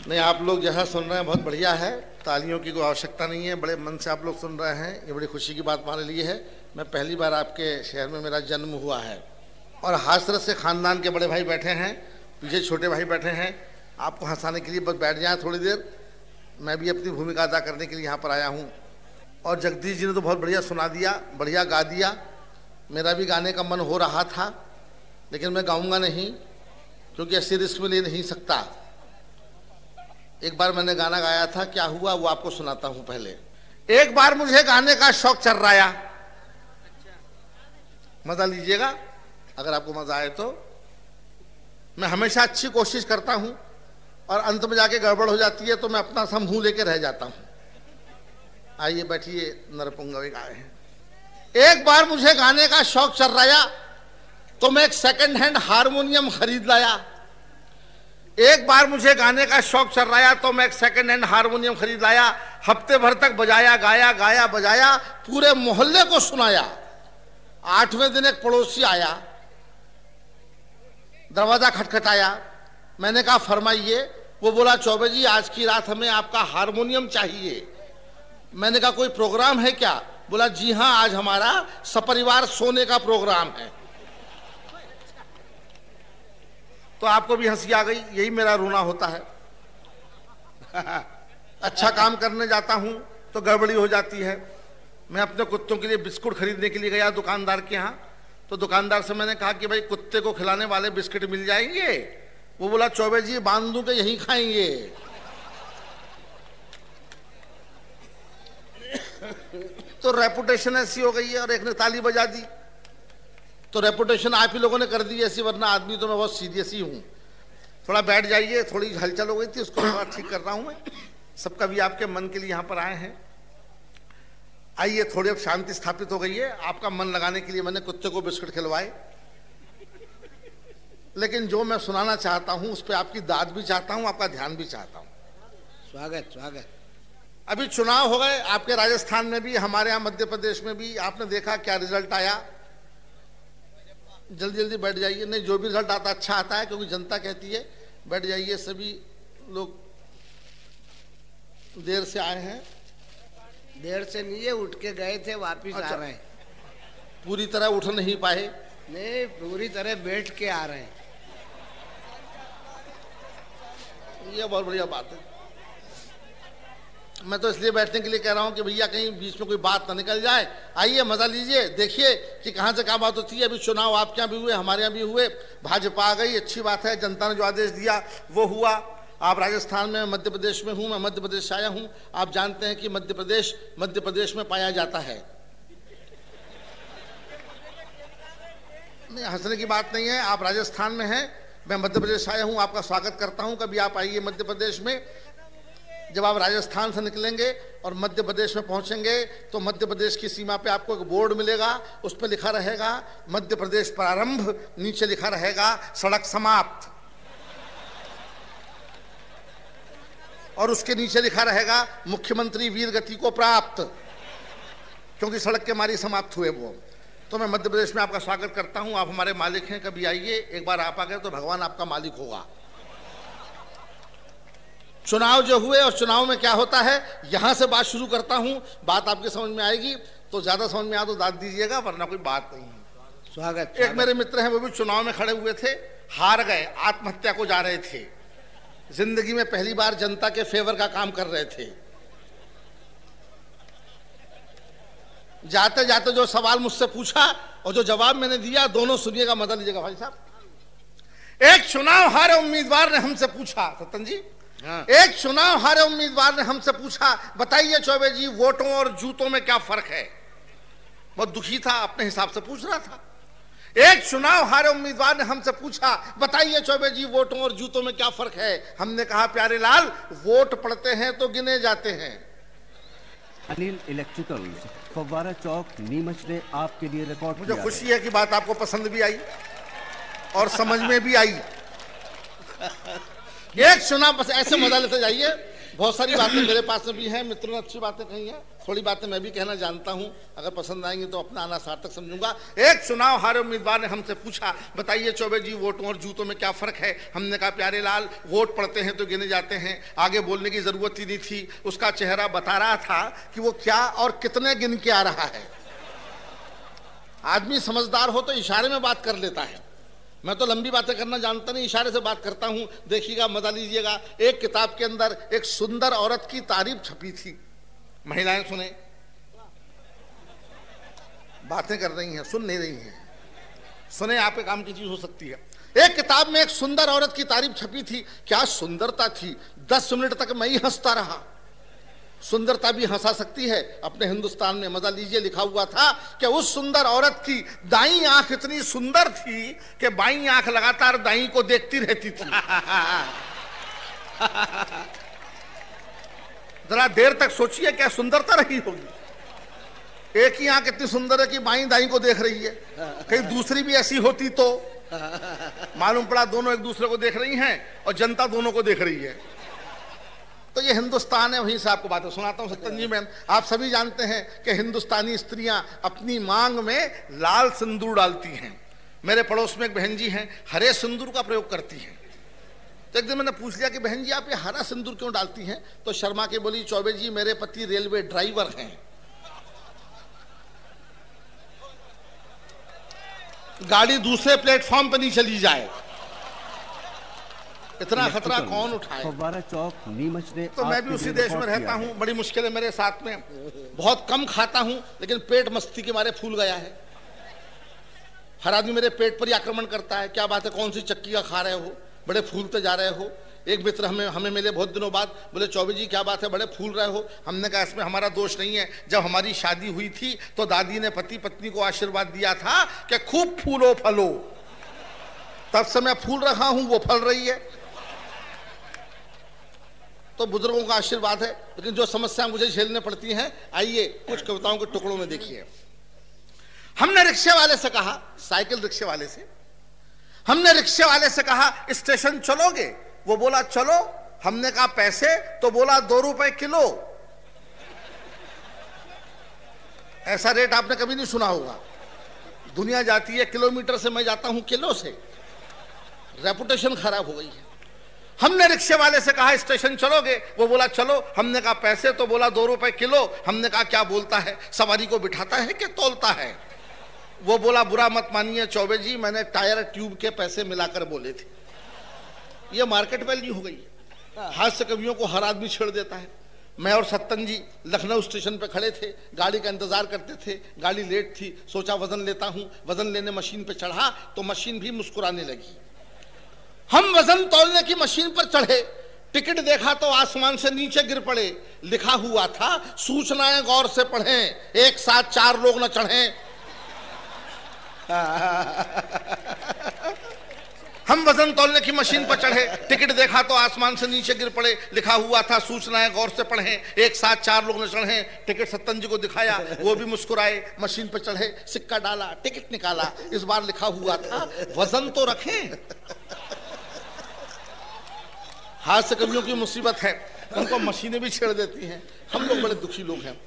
F: नहीं, आप लोग जहाँ सुन रहे हैं बहुत बढ़िया है, तालियों की कोई आवश्यकता नहीं है, बड़े मन से आप लोग सुन रहे हैं, ये बड़ी खुशी की बात हमारे लिए है। मैं पहली बार आपके शहर में मेरा जन्म हुआ है और हासरत से ख़ानदान के बड़े भाई बैठे हैं, पीछे छोटे भाई बैठे हैं, आपको हंसाने के लिए बस बैठ जाएं थोड़ी देर। मैं भी अपनी भूमिका अदा करने के लिए यहाँ पर आया हूँ। और जगदीश जी ने तो बहुत बढ़िया सुना दिया, बढ़िया गा दिया। मेरा भी गाने का मन हो रहा था लेकिन मैं गाऊंगा नहीं क्योंकि ऐसे रिस्क में ले नहीं सकता। एक बार मैंने गाना गाया था, क्या हुआ वो आपको सुनाता हूँ। पहले एक बार मुझे गाने का शौक चल रहा, मजा लीजिएगा अगर आपको मजा आए तो। मैं हमेशा अच्छी कोशिश करता हूं और अंत में जाके गड़बड़ हो जाती है तो मैं अपना सा मुंह लेके रह जाता हूं। आइए बैठिए, नरपुंगा भी गाए हैं। एक बार मुझे गाने का शौक चल रहा तो मैं एक सेकंड हैंड हारमोनियम खरीद लाया। एक बार मुझे गाने का शौक चल रहा तो मैं एक सेकंड हैंड हारमोनियम खरीद लाया। हफ्ते भर तक बजाया, गाया गाया बजाया, पूरे मोहल्ले को सुनाया। 8वें दिन एक पड़ोसी आया, दरवाजा खटखटाया। मैंने कहा फरमाइए। वो बोला चौबे जी आज की रात हमें आपका हारमोनियम चाहिए। मैंने कहा कोई प्रोग्राम है क्या? बोला जी हाँ, आज हमारा सपरिवार सोने का प्रोग्राम है। तो आपको भी हंसी आ गई, यही मेरा रोना होता है। अच्छा काम करने जाता हूं तो गड़बड़ी हो जाती है। मैं अपने कुत्तों के लिए बिस्कुट खरीदने के लिए गया दुकानदार के यहाँ, तो दुकानदार से मैंने कहा कि भाई कुत्ते को खिलाने वाले बिस्किट मिल जाएंगे? वो बोला चौबे जी बांध दूं के यहीं खाएंगे। तो रेपुटेशन ऐसी हो गई है, और एक ने ताली बजा दी तो रेपुटेशन आप ही लोगों ने कर दी ऐसी, वरना आदमी तो मैं बहुत सीरियस ही हूं। थोड़ा बैठ जाइए, थोड़ी हलचल हो गई थी, उसको थोड़ा ठीक कर रहा हूं मैं। सबका भी आपके मन के लिए यहां पर आए हैं। आइए, थोड़ी अब शांति स्थापित हो गई है। आपका मन लगाने के लिए मैंने कुत्ते को बिस्कुट खिलवाए, लेकिन जो मैं सुनाना चाहता हूं उस पर आपकी दाद भी चाहता हूं, आपका ध्यान भी चाहता हूं।
A: स्वागत स्वागत।
F: अभी चुनाव हो गए आपके राजस्थान में भी, हमारे यहाँ मध्य प्रदेश में भी। आपने देखा क्या रिजल्ट आया। जल्दी जल्दी बैठ जाइए। नहीं, जो भी रिजल्ट आता अच्छा आता है, क्योंकि जनता कहती है। बैठ जाइए, सभी लोग देर से आए हैं।
A: देर से नहीं है, उठ के गए थे, वापिस
F: अच्छा,
A: आ रहे हैं।
F: पूरी तरह उठ नहीं पाए?
A: नहीं, पूरी तरह बैठ के आ रहे हैं।
F: ये बहुत बढ़िया बात है। मैं तो इसलिए बैठने के लिए कह रहा हूं कि भैया कहीं बीच में कोई बात ना निकल जाए। आइए, मजा लीजिए, देखिए कि कहां से क्या बात होती है। अभी चुनाव आपके यहाँ भी हुए, हमारे यहाँ भी हुए। भाजपा आ गई, अच्छी बात है। जनता ने जो आदेश दिया वो हुआ। आप राजस्थान में, मध्य प्रदेश में हूं, मैं मध्य प्रदेश से आया हूं। आप जानते हैं कि मध्य प्रदेश में पाया जाता है। नहीं, हंसने की बात नहीं है। आप राजस्थान में हैं, मैं मध्य प्रदेश से आया हूं, आपका स्वागत करता हूं। कभी आप आइए मध्य प्रदेश में। जब आप राजस्थान से निकलेंगे और मध्य प्रदेश में पहुंचेंगे तो मध्य प्रदेश की सीमा पे आपको एक बोर्ड मिलेगा, उस पर लिखा रहेगा मध्य प्रदेश प्रारंभ, नीचे लिखा रहेगा सड़क समाप्त, और उसके नीचे लिखा रहेगा मुख्यमंत्री वीर गति को प्राप्त, क्योंकि सड़क के मारी समाप्त हुए वो। तो मैं मध्य प्रदेश में आपका स्वागत करता हूं। आप हमारे मालिक हैं, कभी आइए। एक बार आप आ गए तो भगवान आपका मालिक होगा। चुनाव जो हुए, और चुनाव में क्या होता है, यहां से बात शुरू करता हूं। बात आपके समझ में आएगी तो ज्यादा समझ में आ तो दाद दीजिएगा, वरना कोई बात नहीं है।
A: स्वागत।
F: एक मेरे मित्र हैं, वो भी चुनाव में खड़े हुए थे, हार गए, आत्महत्या को जा रहे थे। जिंदगी में पहली बार जनता के फेवर का काम कर रहे थे। जाते जाते जो सवाल मुझसे पूछा और जो जवाब मैंने दिया, दोनों सुनिएगा, मजा लीजिएगा भाई साहब। एक चुनाव हारे उम्मीदवार ने हमसे पूछा, सत्तन जी,
A: हाँ।
F: एक चुनाव हारे उम्मीदवार ने हमसे पूछा, बताइए चौबे जी, वोटों और जूतों में क्या फर्क है। बहुत दुखी था, अपने हिसाब से पूछ रहा था। एक चुनाव हारे उम्मीदवार ने हमसे पूछा, बताइए चौबे जी, वोटों और जूतों में क्या फर्क है। हमने कहा, प्यारे लाल, वोट पड़ते हैं तो गिने जाते हैं।
D: अनिल इलेक्ट्रिकल्स, फव्वारा चौक, नीमच ने आपके लिए रिकॉर्ड
F: मुझे खुशी है कि बात आपको पसंद भी आई और समझ में भी आई। एक चुनाव, बस ऐसे मजा लेते जाइए। बहुत सारी बातें मेरे पास में भी हैं, मित्रों ने अच्छी बातें कही हैं, थोड़ी बातें मैं भी कहना जानता हूं। अगर पसंद आएंगी तो अपना आना सार्थक समझूंगा। एक चुनाव हारे उम्मीदवार ने हमसे पूछा, बताइए चौबे जी, वोटों और जूतों में क्या फर्क है। हमने कहा, प्यारे लाल, वोट पड़ते हैं तो गिने जाते हैं। आगे बोलने की जरूरत ही नहीं थी, उसका चेहरा बता रहा था कि वो क्या और कितने गिन के आ रहा है। आदमी समझदार हो तो इशारे में बात कर लेता है। मैं तो लंबी बातें करना जानता नहीं, इशारे से बात करता हूं। देखिएगा, मजा लीजिएगा। एक किताब के अंदर एक सुंदर औरत की तारीफ छपी थी। महिलाएं सुने, बातें कर रही हैं, सुन नहीं रही हैं। सुने, आपके काम की चीज हो सकती है। एक किताब में एक सुंदर औरत की तारीफ छपी थी। क्या सुंदरता थी, 10 मिनट तक मैं ही हंसता रहा। सुंदरता भी हंसा सकती है। अपने हिंदुस्तान में, मजा लीजिए, लिखा हुआ था कि उस सुंदर औरत की दाईं आंख इतनी सुंदर थी कि बाईं आंख लगातार दाईं को देखती रहती थी। जरा देर तक सोचिए, क्या सुंदरता रही होगी। एक ही आंख इतनी सुंदर है कि बाईं दाईं को देख रही है। कहीं दूसरी भी ऐसी होती तो मालूम पड़ा दोनों एक दूसरे को देख रही हैं और जनता दोनों को देख रही है। तो ये हिंदुस्तान है। वहीं से आपको बातें सुनाता हूं। सत्तन जी, मैम, आप सभी जानते हैं कि हिंदुस्तानी स्त्रियां अपनी मांग में लाल सिंदूर डालती हैं। मेरे पड़ोस में एक बहन जी हैं, हरे सिंदूर का प्रयोग करती हैं। तो एक दिन मैंने पूछ लिया कि बहन जी, आप ये हरा सिंदूर क्यों डालती हैं। तो शर्मा के बोली, चौबे जी, मेरे पति रेलवे ड्राइवर हैं, गाड़ी दूसरे प्लेटफॉर्म पर नहीं चली जाए, इतना खतरा कौन उठाए।
D: फव्वारा चौक, नीमच ने
F: तो मैं भी उसी देश में रहता हूं, बड़ी मुश्किल है मेरे साथ में। बहुत कम खाता हूं, लेकिन पेट मस्ती के मारे फूल गया है। हर आदमी मेरे पेट पर ही आक्रमण करता है। क्या बात है, कौन सी चक्की का खा रहे हो, बड़े फूलते जा रहे हो। एक मित्र हमें मिले बहुत दिनों बाद, बोले चौबे जी क्या बात है, बड़े फूल रहे हो। हमने कहा इसमें हमारा दोष नहीं है, जब हमारी शादी हुई थी तो दादी ने पति पत्नी को आशीर्वाद दिया था कि खूब फूलो फलो, तब से मैं फूल रहा हूं, वो फल रही है। तो बुजुर्गों का आशीर्वाद है। लेकिन जो समस्या मुझे झेलने पड़ती हैं, आइए कुछ कविताओं के टुकड़ों में देखिए। हमने रिक्शे वाले से कहा, साइकिल रिक्शे वाले से, हमने रिक्शे वाले से कहा स्टेशन चलोगे, वो बोला चलो। हमने कहा पैसे, तो बोला 2 रुपए किलो। ऐसा रेट आपने कभी नहीं सुना होगा। दुनिया जाती है किलोमीटर से, मैं जाता हूं किलो से। रेपुटेशन खराब हो गई है। हमने रिक्शे वाले से कहा स्टेशन चलोगे, वो बोला चलो। हमने कहा पैसे, तो बोला 2 रुपए किलो। हमने कहा क्या बोलता है, सवारी को बिठाता है कि तौलता है। वो बोला बुरा मत मानिए चौबे जी, मैंने टायर ट्यूब के पैसे मिलाकर बोले थे। ये मार्केट वैल्यू हो गई है। हास्य कवियों को हर आदमी छेड़ देता है। मैं और सत्तन जी लखनऊ स्टेशन पे खड़े थे, गाड़ी का इंतजार करते थे, गाड़ी लेट थी। सोचा वजन लेता हूं, वजन लेने मशीन पे चढ़ा तो मशीन भी मुस्कुराने लगी। हम वजन तौलने की मशीन पर चढ़े, टिकट देखा तो आसमान से नीचे गिर पड़े। लिखा हुआ था सूचनाएं गौर से पढ़ें, एक साथ 4 लोग न चढ़ें। हम वजन तौलने की मशीन पर चढ़े, टिकट देखा तो आसमान से नीचे गिर पड़े। लिखा हुआ था सूचनाएं गौर से पढ़ें, एक साथ 4 लोग न चढ़ें। टिकट सत्तन जी को दिखाया, वो भी मुस्कुराए। मशीन पर चढ़े, सिक्का डाला, टिकट निकाला। इस बार लिखा हुआ था वजन तो रखें। हास्य कवियों की मुसीबत है, उनको मशीनें भी छेड़ देती हैं। हम लोग बड़े दुखी लोग हैं,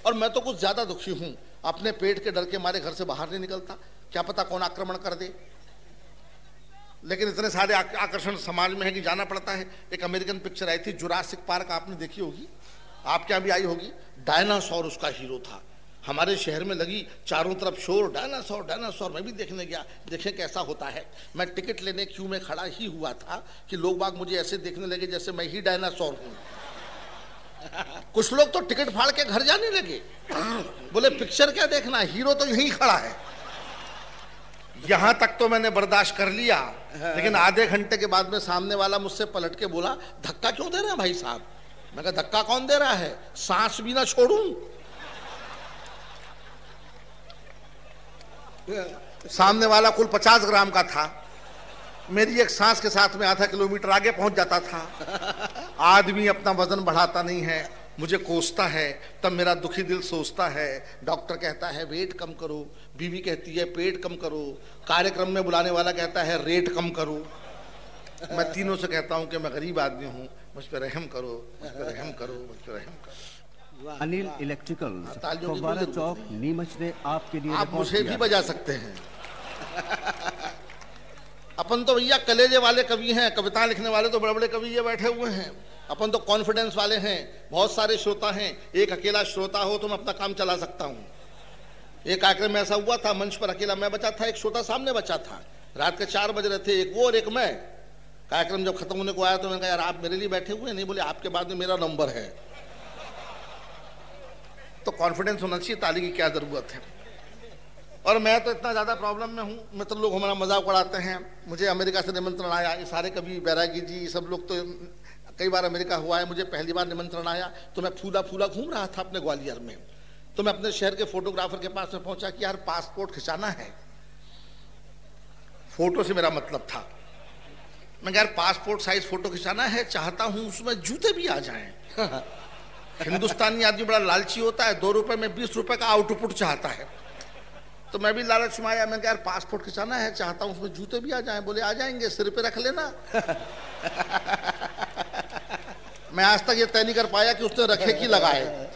F: और मैं तो कुछ ज्यादा दुखी हूं। अपने पेट के डर के मारे घर से बाहर नहीं निकलता, क्या पता कौन आक्रमण कर दे। लेकिन इतने सारे आकर्षण समाज में है कि जाना पड़ता है। एक अमेरिकन पिक्चर आई थी जुरासिक पार्क, आपने देखी होगी, आपके यहाँ भी आई होगी। डायनासोर उसका हीरो था। हमारे शहर में लगी, चारों तरफ शोर, डायनासोर डायनासोर। मैं भी देखने गया, देखें कैसा होता है। मैं टिकट लेने क्यू में खड़ा ही हुआ था कि लोग बाग मुझे ऐसे देखने लगे जैसे मैं ही डायनासोर हूं। कुछ लोग तो टिकट फाड़ के घर जाने लगे, बोले पिक्चर क्या देखना, हीरो तो यहीं खड़ा है। यहां तक तो मैंने बर्दाश्त कर लिया, लेकिन आधे घंटे के बाद में सामने वाला मुझसे पलट के बोला धक्का क्यों दे रहे हैं भाई साहब। मैं कहा धक्का कौन दे रहा है, सांस भी ना छोड़ूं। सामने वाला कुल 50 ग्राम का था, मेरी एक सांस के साथ में आधा किलोमीटर आगे पहुंच जाता था। आदमी अपना वजन बढ़ाता नहीं है, मुझे कोसता है, तब मेरा दुखी दिल सोचता है। डॉक्टर कहता है वेट कम करो, बीवी कहती है पेट कम करो, कार्यक्रम में बुलाने वाला कहता है रेट कम करो। मैं तीनों से कहता हूं कि मैं गरीब आदमी हूं, मुझ पर रहम करो, मुझ पर रहम करो, मुझ पर रहम करो।
D: अनिल इलेक्ट्रिकल्स, फव्वारा चौक, नीमच ने आपके लिए
F: आप मुझे भी बजा सकते हैं। अपन तो भैया कलेजे वाले कवि हैं, कविता लिखने वाले तो बड़े बड़े कवि ये बैठे हुए हैं। अपन तो कॉन्फिडेंस वाले हैं, बहुत सारे श्रोता हैं। एक अकेला श्रोता हो तो मैं अपना काम चला सकता हूँ। एक कार्यक्रम में ऐसा हुआ था, मंच पर अकेला मैं बचा था, एक श्रोता सामने बचा था। रात के 4 बज रहे थे, एक वो और एक मैं। कार्यक्रम जब खत्म होने को आया तो मैंने कहा यार आप मेरे लिए बैठे हुए नहीं, बोले आपके बाद में मेरा नंबर है। तो कॉन्फिडेंस होना चाहिए, ताली की क्या जरूरत है। और मैं तो इतना ज्यादा प्रॉब्लम में हूँ, मित्र लोग हमारा मजाक उड़ाते हैं। मुझे अमेरिका से निमंत्रण आया, ये सारे कवि बैरागी जी सब लोग तो कई बार अमेरिका हुआ है, मुझे पहली बार निमंत्रण आया तो मैं फूला फूला घूम रहा था अपने ग्वालियर में। तो मैं अपने शहर के फोटोग्राफर के पास में पहुंचा कि यार पासपोर्ट खिंचाना है। फोटो से मेरा मतलब था, मैं यार पासपोर्ट साइज फोटो खिंचाना है, चाहता हूं उसमें जूते भी आ जाएं। हिंदुस्तानी आदमी बड़ा लालची होता है, 2 रुपए में 20 रुपए का आउटपुट चाहता है। तो मैं भी लालच में आया, मैंने कहा यार पासपोर्ट खिंचाना है, चाहता हूं उसमें जूते भी आ जाएं। बोले आ जाएंगे, सिर पे रख लेना। मैं आज तक ये तय नहीं कर पाया कि उसने रखे कि लगाए।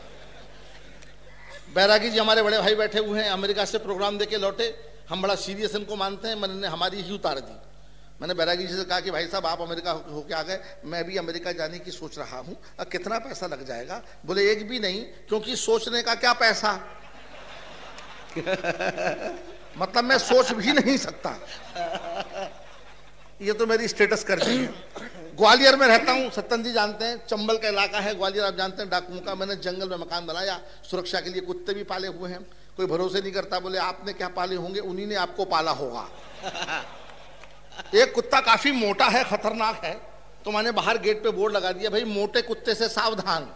F: बैरागी जी हमारे बड़े भाई बैठे हुए हैं, अमेरिका से प्रोग्राम देके लौटे। हम बड़ा सीरियस इनको मानते हैं, मैंने हमारी ही उतार दी। मैंने बैरागी जी से कहा कि भाई साहब आप अमेरिका होके आ गए, मैं भी अमेरिका जाने की सोच रहा हूं, कितना पैसा लग जाएगा। बोले एक भी नहीं, क्योंकि सोचने का क्या पैसा। मतलब मैं सोच भी नहीं सकता। ये तो मेरी स्टेटस कर दी है। ग्वालियर में रहता हूँ, सत्तन जी जानते हैं, चंबल का इलाका है ग्वालियर, आप जानते हैं डाकुओं का। मैंने जंगल में मकान बनाया, सुरक्षा के लिए कुत्ते भी पाले हुए हैं। कोई भरोसे नहीं करता, बोले आपने क्या पाले होंगे, उन्हीं ने आपको पाला होगा। एक कुत्ता काफी मोटा है, खतरनाक है, तो मैंने बाहर गेट पे बोर्ड लगा दिया, भाई मोटे कुत्ते से सावधान।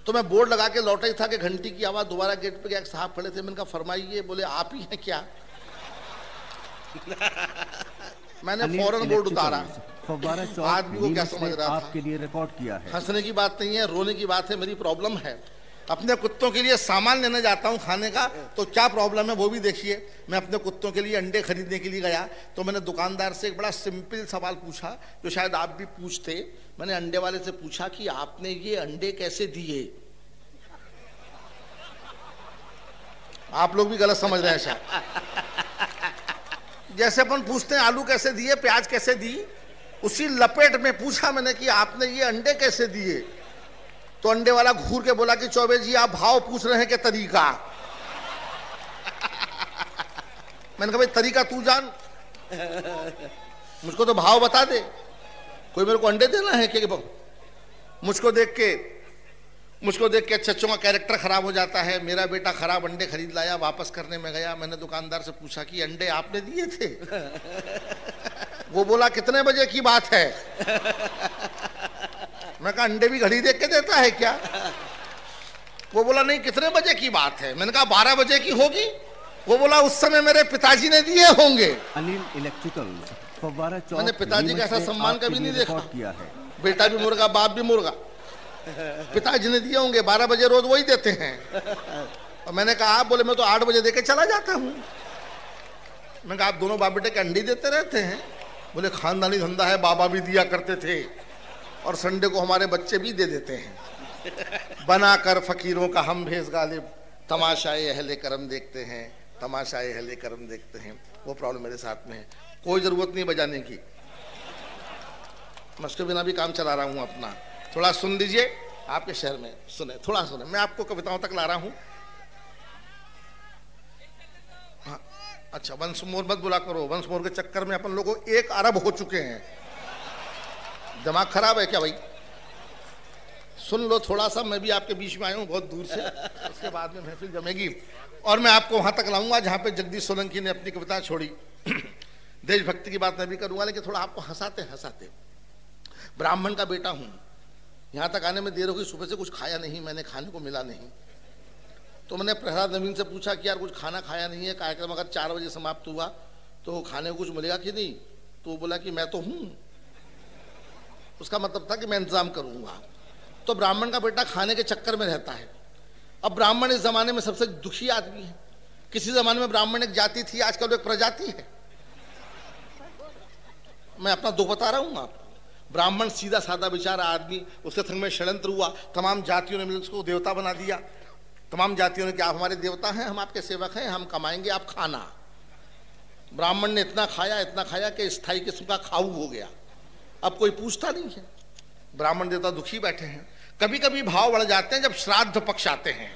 F: तो मैं बोर्ड लगा के लौटा ही था कि घंटी की आवाज, दोबारा गेट पे गया, साहब खड़े थे, मैंने कहा फरमाइए। बोले आप ही हैं क्या? मैंने फौरन बोर्ड उतारा। आदमी को क्या समझ रहा था?
D: आपके लिए रिकॉर्ड किया है।
F: हंसने की बात नहीं है, रोने की बात है। मेरी प्रॉब्लम है, अपने कुत्तों के लिए सामान लेने जाता हूं खाने का, तो क्या प्रॉब्लम है वो भी देखिए। मैं अपने कुत्तों के लिए अंडे खरीदने के लिए गया, तो मैंने दुकानदार से एक बड़ा सिंपल सवाल पूछा, जो शायद आप भी पूछते। मैंने अंडे वाले से पूछा कि आपने ये अंडे कैसे दिए? आप लोग भी गलत समझ रहे हैं शायद। जैसे अपन पूछते हैं आलू कैसे दिए, प्याज कैसे दी, उसी लपेट में पूछा मैंने कि आपने ये अंडे कैसे दिए? तो अंडे वाला घूर के बोला कि चौबे जी आप भाव पूछ रहे हैं कि तरीका? मैंने कहा भाई तरीका तू जान, मुझको तो भाव बता दे। कोई मेरे को अंडे देना है कि मुझको देख के चच्चों का कैरेक्टर खराब हो जाता है। मेरा बेटा खराब अंडे खरीद लाया, वापस करने में गया, मैंने दुकानदार से पूछा कि अंडे आपने दिए थे? वो बोला कितने बजे की बात है? मैं कहा अंडे भी घड़ी देख के देता है क्या? वो बोला नहीं कितने बजे की बात है? मैंने कहा 12 बजे की होगी। वो बोला उस समय मेरे पिताजी ने दिए होंगे।
D: अनिल इलेक्ट्रिकल्स, फव्वारा चौक।
F: मैंने पिताजी का ऐसा सम्मान कभी नहीं देखा।
D: किया है।
F: बेटा भी मुर्गा, बाप भी मुर्गा, पिताजी ने दिए होंगे। 12 बजे रोज वही देते हैं। और मैंने कहा आप? बोले मैं तो 8 बजे देके चला जाता हूँ। मैंने कहा आप दोनों बाप बेटे के अंडे देते रहते हैं? बोले खानदानी धंधा है, बाबा भी दिया करते थे और संडे को हमारे बच्चे भी दे देते हैं। बनाकर फकीरों का हम भेष गालिब, तमाशाए अहले करम देखते हैं, तमाशाए अहले करम देखते हैं। वो प्रॉब्लम मेरे साथ में है, कोई जरूरत नहीं बजाने की, मैं उसके बिना भी काम चला रहा हूँ अपना। थोड़ा सुन लीजिए, आपके शहर में सुने, थोड़ा सुने, मैं आपको कविताओं तक ला रहा हूँ। हाँ अच्छा, वंश मोर मत बुला करो, वंश मोर के चक्कर में अपन लोगों को 1 अरब हो चुके हैं। दिमाग खराब है क्या भाई? सुन लो थोड़ा सा, मैं भी आपके बीच में आया हूँ बहुत दूर से, उसके बाद में महफिल जमेगी और मैं आपको वहां तक लाऊंगा जहां पे जगदीश सोलंकी ने अपनी कविता छोड़ी। देशभक्ति की बात मैं भी करूंगा, लेकिन थोड़ा आपको हंसाते हंसाते। ब्राह्मण का बेटा हूं, यहां तक आने में देर होगी, सुबह से कुछ खाया नहीं मैंने, खाने को मिला नहीं। तो मैंने प्रहलाद नवीन से पूछा कि यार कुछ खाना खाया नहीं है, कार्यक्रम अगर 4 बजे समाप्त हुआ तो खाने को कुछ मिलेगा कि नहीं? तो वो बोला कि मैं तो हूं। उसका मतलब था कि मैं इंतजाम करूंगा। तो ब्राह्मण का बेटा खाने के चक्कर में रहता है। अब ब्राह्मण इस जमाने में सबसे दुखी आदमी है। किसी जमाने में ब्राह्मण एक जाति थी, आजकल एक प्रजाति है। मैं अपना दुख बता रहा हूं आपको। ब्राह्मण सीधा साधा बेचारा आदमी, उसके संग में षड्यंत्र हुआ, तमाम जातियों ने मिलकर उसको देवता बना दिया। तमाम जातियों ने कि आप हमारे देवता हैं, हम आपके सेवक हैं, हम कमाएंगे, आप खाना। ब्राह्मण ने इतना खाया कि स्थायी किस्म का खाऊ हो गया। अब कोई पूछता नहीं है, ब्राह्मण देवता दुखी बैठे हैं। कभी कभी भाव बढ़ जाते हैं जब श्राद्ध पक्ष आते हैं।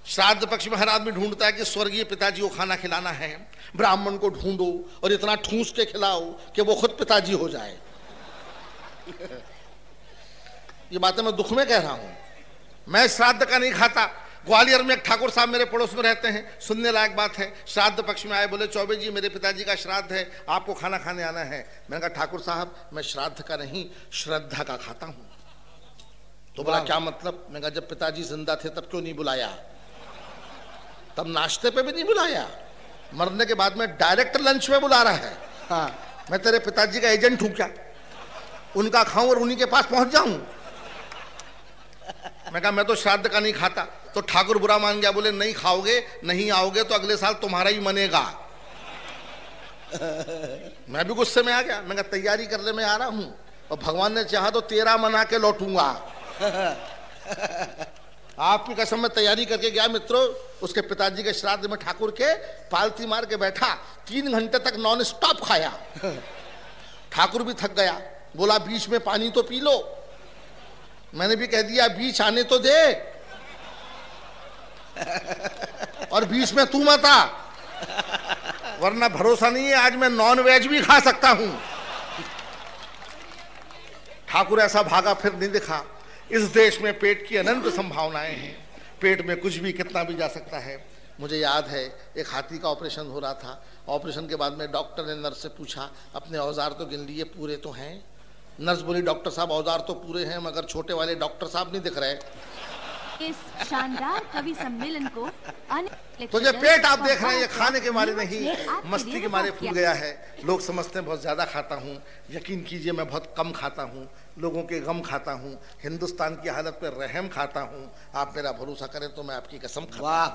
F: श्राद्ध पक्ष में हर आदमी ढूंढता है कि स्वर्गीय पिताजी को खाना खिलाना है, ब्राह्मण को ढूंढो और इतना ठूस के खिलाओ कि वो खुद पिताजी हो जाए। ये बातें मैं दुख में कह रहा हूं। मैं श्राद्ध का नहीं खाता। ग्वालियर में एक ठाकुर साहब मेरे पड़ोस में रहते हैं, सुनने लायक बात है। श्राद्ध पक्ष में आए, बोले चौबे जी मेरे पिताजी का श्राद्ध है, आपको खाना खाने आना है। मैंने कहा ठाकुर साहब मैं श्राद्ध का नहीं श्रद्धा का खाता हूं। तो बोला क्या मतलब? मैंने कहा जब पिताजी जिंदा थे तब क्यों नहीं बुलाया? तब नाश्ते पे भी नहीं बुलाया, मरने के बाद में डायरेक्ट लंच में बुला रहा है। हाँ, मैं तेरे पिताजी का एजेंट हूं क्या? उनका खाऊं और उन्हीं के पास पहुंच जाऊं? मैं कहा मैं तो श्राद्ध का नहीं खाता। तो ठाकुर बुरा मान गया, बोले नहीं खाओगे, नहीं आओगे तो अगले साल तुम्हारा ही मनेगा। मैं भी गुस्से में आ गया। मैं कहा तैयारी करने में आ रहा हूं और भगवान ने चाहा तो 13 मना के लौटूंगा। आपकी कसम में तैयारी करके गया मित्रों। उसके पिताजी के श्राद्ध में ठाकुर के पालती मार के बैठा, 3 घंटे तक नॉन स्टॉप खाया। ठाकुर भी थक गया, बोला बीच में पानी तो पी लो। मैंने भी कह दिया बीच आने तो दे, और बीच में तू मत आ, वरना भरोसा नहीं है आज मैं नॉन वेज भी खा सकता हूं। ठाकुर ऐसा भागा फिर नहीं दिखा। इस देश में पेट की अनंत संभावनाएं हैं, पेट में कुछ भी कितना भी जा सकता है। मुझे याद है एक हाथी का ऑपरेशन हो रहा था। ऑपरेशन के बाद में डॉक्टर ने नर्स से पूछा, अपने औजार तो गिन लिए, पूरे तो हैं? नर्स बोली, डॉक्टर साहब औजार तो पूरे हैं मगर छोटे वाले डॉक्टर साहब नहीं दिख रहे।
C: इस शानदार कवि सम्मेलन को
F: तो जो पेट आप देख रहे हैं ये खाने के मारे नहीं, मस्ती के मारे फूल गया है। लोग समझते हैं बहुत ज्यादा खाता हूँ, यकीन कीजिए मैं बहुत कम खाता हूँ। लोगों के गम खाता हूँ, हिंदुस्तान की हालत पर रहम खाता हूँ। आप मेरा भरोसा करें तो मैं आपकी कसम खाता हूँ।
A: वाह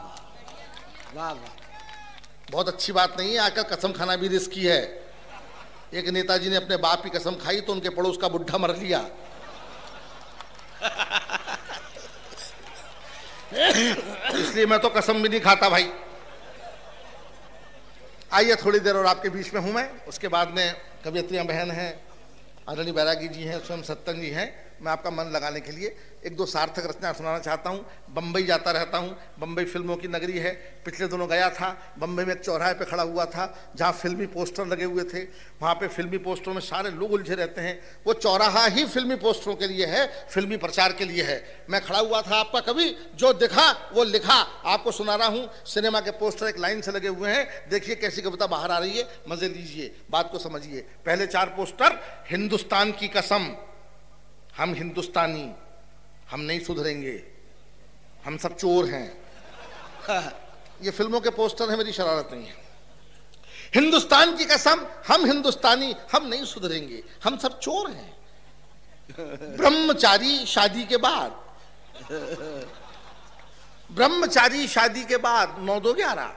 A: वाह वाह,
F: बहुत अच्छी बात नहीं है, आकर कसम खाना भी रिस्की है। एक नेताजी ने अपने बाप की कसम खाई तो उनके पड़ोस का बुढ़ा मर लिया। इसलिए मैं तो कसम भी नहीं खाता भाई। आइए थोड़ी देर और आपके बीच में हूं मैं। उसके बाद में कवियत्रियां बहन हैं, आदरणीय बैरागी जी हैं, स्वयं सत्तन जी हैं। मैं आपका मन लगाने के लिए एक दो सार्थक रचना सुनाना चाहता हूँ। बम्बई जाता रहता हूँ, बम्बई फिल्मों की नगरी है। पिछले दिनों गया था, बम्बई में एक चौराहे पे खड़ा हुआ था जहाँ फिल्मी पोस्टर लगे हुए थे। वहाँ पे फिल्मी पोस्टरों में सारे लोग उलझे रहते हैं। वो चौराहा ही फिल्मी पोस्टरों के लिए है, फिल्मी प्रचार के लिए है। मैं खड़ा हुआ था, आपका कवि जो दिखा वो लिखा आपको सुना रहा हूँ। सिनेमा के पोस्टर एक लाइन से लगे हुए हैं, देखिए कैसी कविता बाहर आ रही है, मजे लीजिए, बात को समझिए। पहले 4 पोस्टर, हिंदुस्तान की कसम, हम हिंदुस्तानी, हम नहीं सुधरेंगे, हम सब चोर हैं। ये फिल्मों के पोस्टर हैं, मेरी शरारत नहीं है। हिंदुस्तान की कसम, हम हिंदुस्तानी, हम नहीं सुधरेंगे, हम सब चोर हैं। ब्रह्मचारी शादी के बाद, ब्रह्मचारी शादी के बाद 9-2-11,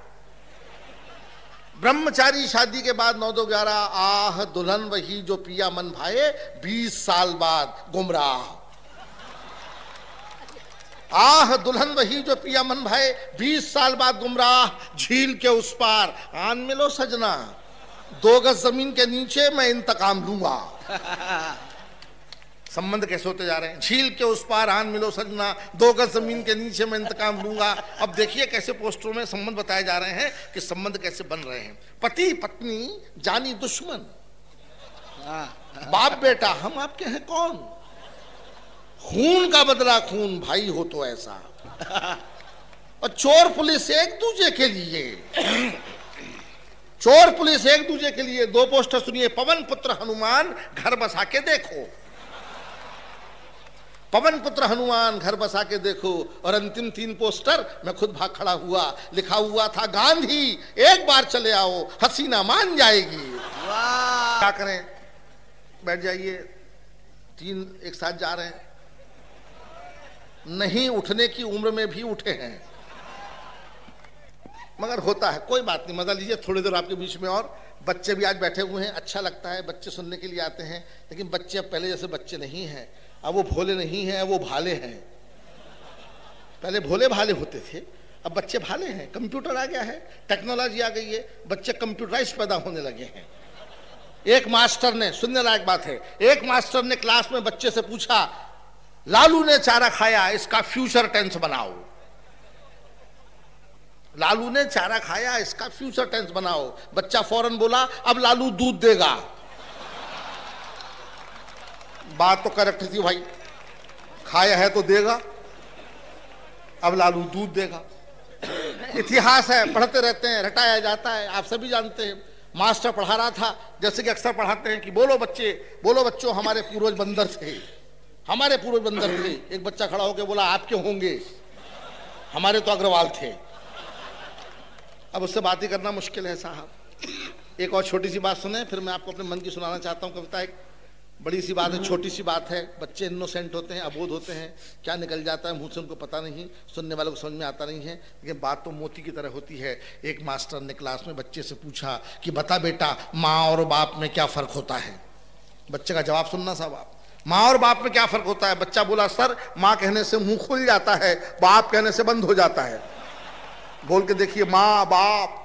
F: ब्रह्मचारी शादी के बाद 9-2-11, आह दुल्हन वही जो पिया मन भाए, 20 साल बाद गुमराह। आह दुल्हन वही जो पिया मन भाए, 20 साल बाद गुमराह। झील के उस पार आन मिलो सजना, 2 गज जमीन के नीचे मैं इंतकाम लूंगा। संबंध कैसे होते जा रहे हैं? झील के उस पार आन मिलो सजना, 2 गज जमीन के नीचे मैं इंतकाम लूंगा। अब देखिए कैसे पोस्टरों में संबंध बताए जा रहे हैं कि संबंध कैसे बन रहे हैं। पति पत्नी जानी दुश्मन, बाप बेटा हम आपके हैं कौन, खून का बदला खून, भाई हो तो ऐसा। और चोर पुलिस एक दूसरे के लिए, चोर पुलिस एक दूसरे के लिए। 2 पोस्टर सुनिए। पवन पुत्र हनुमान घर बसा के देखो, पवन पुत्र हनुमान घर बसा के देखो। और अंतिम 3 पोस्टर मैं खुद भाग खड़ा हुआ, लिखा हुआ था गांधी एक बार चले आओ, हसीना मान जाएगी।
A: वाह,
F: क्या करें, बैठ जाइए। 3 एक साथ जा रहे हैं, नहीं उठने की उम्र में भी उठे हैं, मगर होता है, कोई बात नहीं, मजा लीजिए थोड़ी देर आपके बीच में। और बच्चे भी आज बैठे हुए हैं, अच्छा लगता है, बच्चे सुनने के लिए आते हैं। लेकिन बच्चे अब पहले जैसे बच्चे नहीं हैं, अब वो भोले नहीं हैं, वो भाले हैं। पहले भोले भाले होते थे, अब बच्चे भाले हैं। कंप्यूटर आ गया है, टेक्नोलॉजी आ गई है, बच्चे कंप्यूटराइज पैदा होने लगे हैं। एक मास्टर ने, सुनने लायक बात है, एक मास्टर ने क्लास में बच्चे से पूछा, लालू ने चारा खाया, इसका फ्यूचर टेंस बनाओ। लालू ने चारा खाया, इसका फ्यूचर टेंस बनाओ। बच्चा फौरन बोला, अब लालू दूध देगा। बात तो करेक्ट थी भाई, खाया है तो देगा, अब लालू दूध देगा। इतिहास है, पढ़ते रहते हैं, रटाया जाता है, आप सभी जानते हैं। मास्टर पढ़ा रहा था, जैसे कि अक्सर पढ़ाते हैं कि बोलो बच्चे, बोलो बच्चों, हमारे पूर्वज बंदर थे, हमारे पूर्वज बंदर थे। एक बच्चा खड़ा होकर बोला, आपके होंगे, हमारे तो अग्रवाल थे। अब उससे बात ही करना मुश्किल है साहब। एक और छोटी सी बात सुने, फिर मैं आपको अपने मन की सुनाना चाहता हूँ कविता। एक बड़ी सी बात है, छोटी सी बात है। बच्चे इनोसेंट होते हैं, अबोध होते हैं, क्या निकल जाता है मुंह से उनको पता नहीं, सुनने वालों को समझ में आता नहीं है, लेकिन बात तो मोती की तरह होती है। एक मास्टर ने क्लास में बच्चे से पूछा कि बता बेटा, माँ और बाप में क्या फर्क होता है। बच्चे का जवाब सुनना साहब आप, माँ और बाप में क्या फर्क होता है। बच्चा बोला, सर माँ कहने से मुंह खुल जाता है, बाप कहने से बंद हो जाता है। बोल के देखिए, माँ बाप।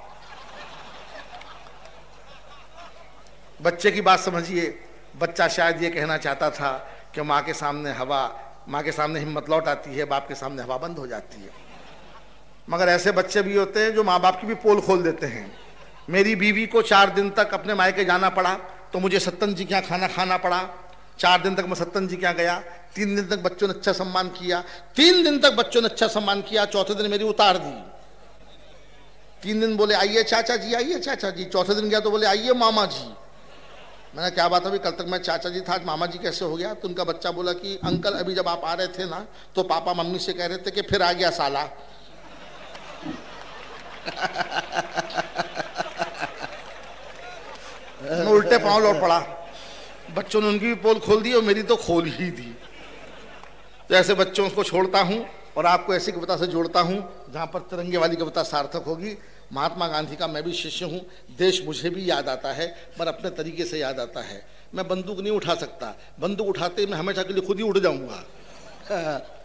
F: बच्चे की बात समझिए। बच्चा शायद ये कहना चाहता था कि माँ के सामने हवा, माँ के सामने हिम्मत लौट आती है, बाप के सामने हवा बंद हो जाती है। मगर ऐसे बच्चे भी होते हैं जो माँ बाप की भी पोल खोल देते हैं। मेरी बीवी को 4 दिन तक अपने मायके जाना पड़ा तो मुझे सत्तन जी के यहाँ खाना खाना पड़ा। 4 दिन तक मैं सत्तन जी के यहाँ गया। 3 दिन तक बच्चों ने अच्छा सम्मान किया, 3 दिन तक बच्चों ने अच्छा सम्मान किया, चौथे दिन मेरी उतार दी। 3 दिन बोले आइए चाचा जी, आइए चाचा जी। चौथे दिन गया तो बोले आइए मामा जी। मैंने क्या बात, अभी कल तक मैं चाचा जी था, आज मामा जी कैसे हो गया? तो उनका बच्चा बोला कि अंकल अभी जब आप आ रहे थे ना तो पापा मम्मी से कह रहे थे कि फिर आ गया साला। मैं उल्टे पांव लौट पड़ा। बच्चों ने उनकी भी पोल खोल दी और मेरी तो खोल ही दी। तो ऐसे बच्चों को छोड़ता हूं और आपको ऐसी कविता से जोड़ता हूं जहां पर तिरंगे वाली कविता सार्थक होगी। महात्मा गांधी का मैं भी शिष्य हूं। देश मुझे भी याद आता है, पर अपने तरीके से याद आता है। मैं बंदूक नहीं उठा सकता, बंदूक उठाते ही मैं हमेशा के लिए खुद ही उठ जाऊंगा।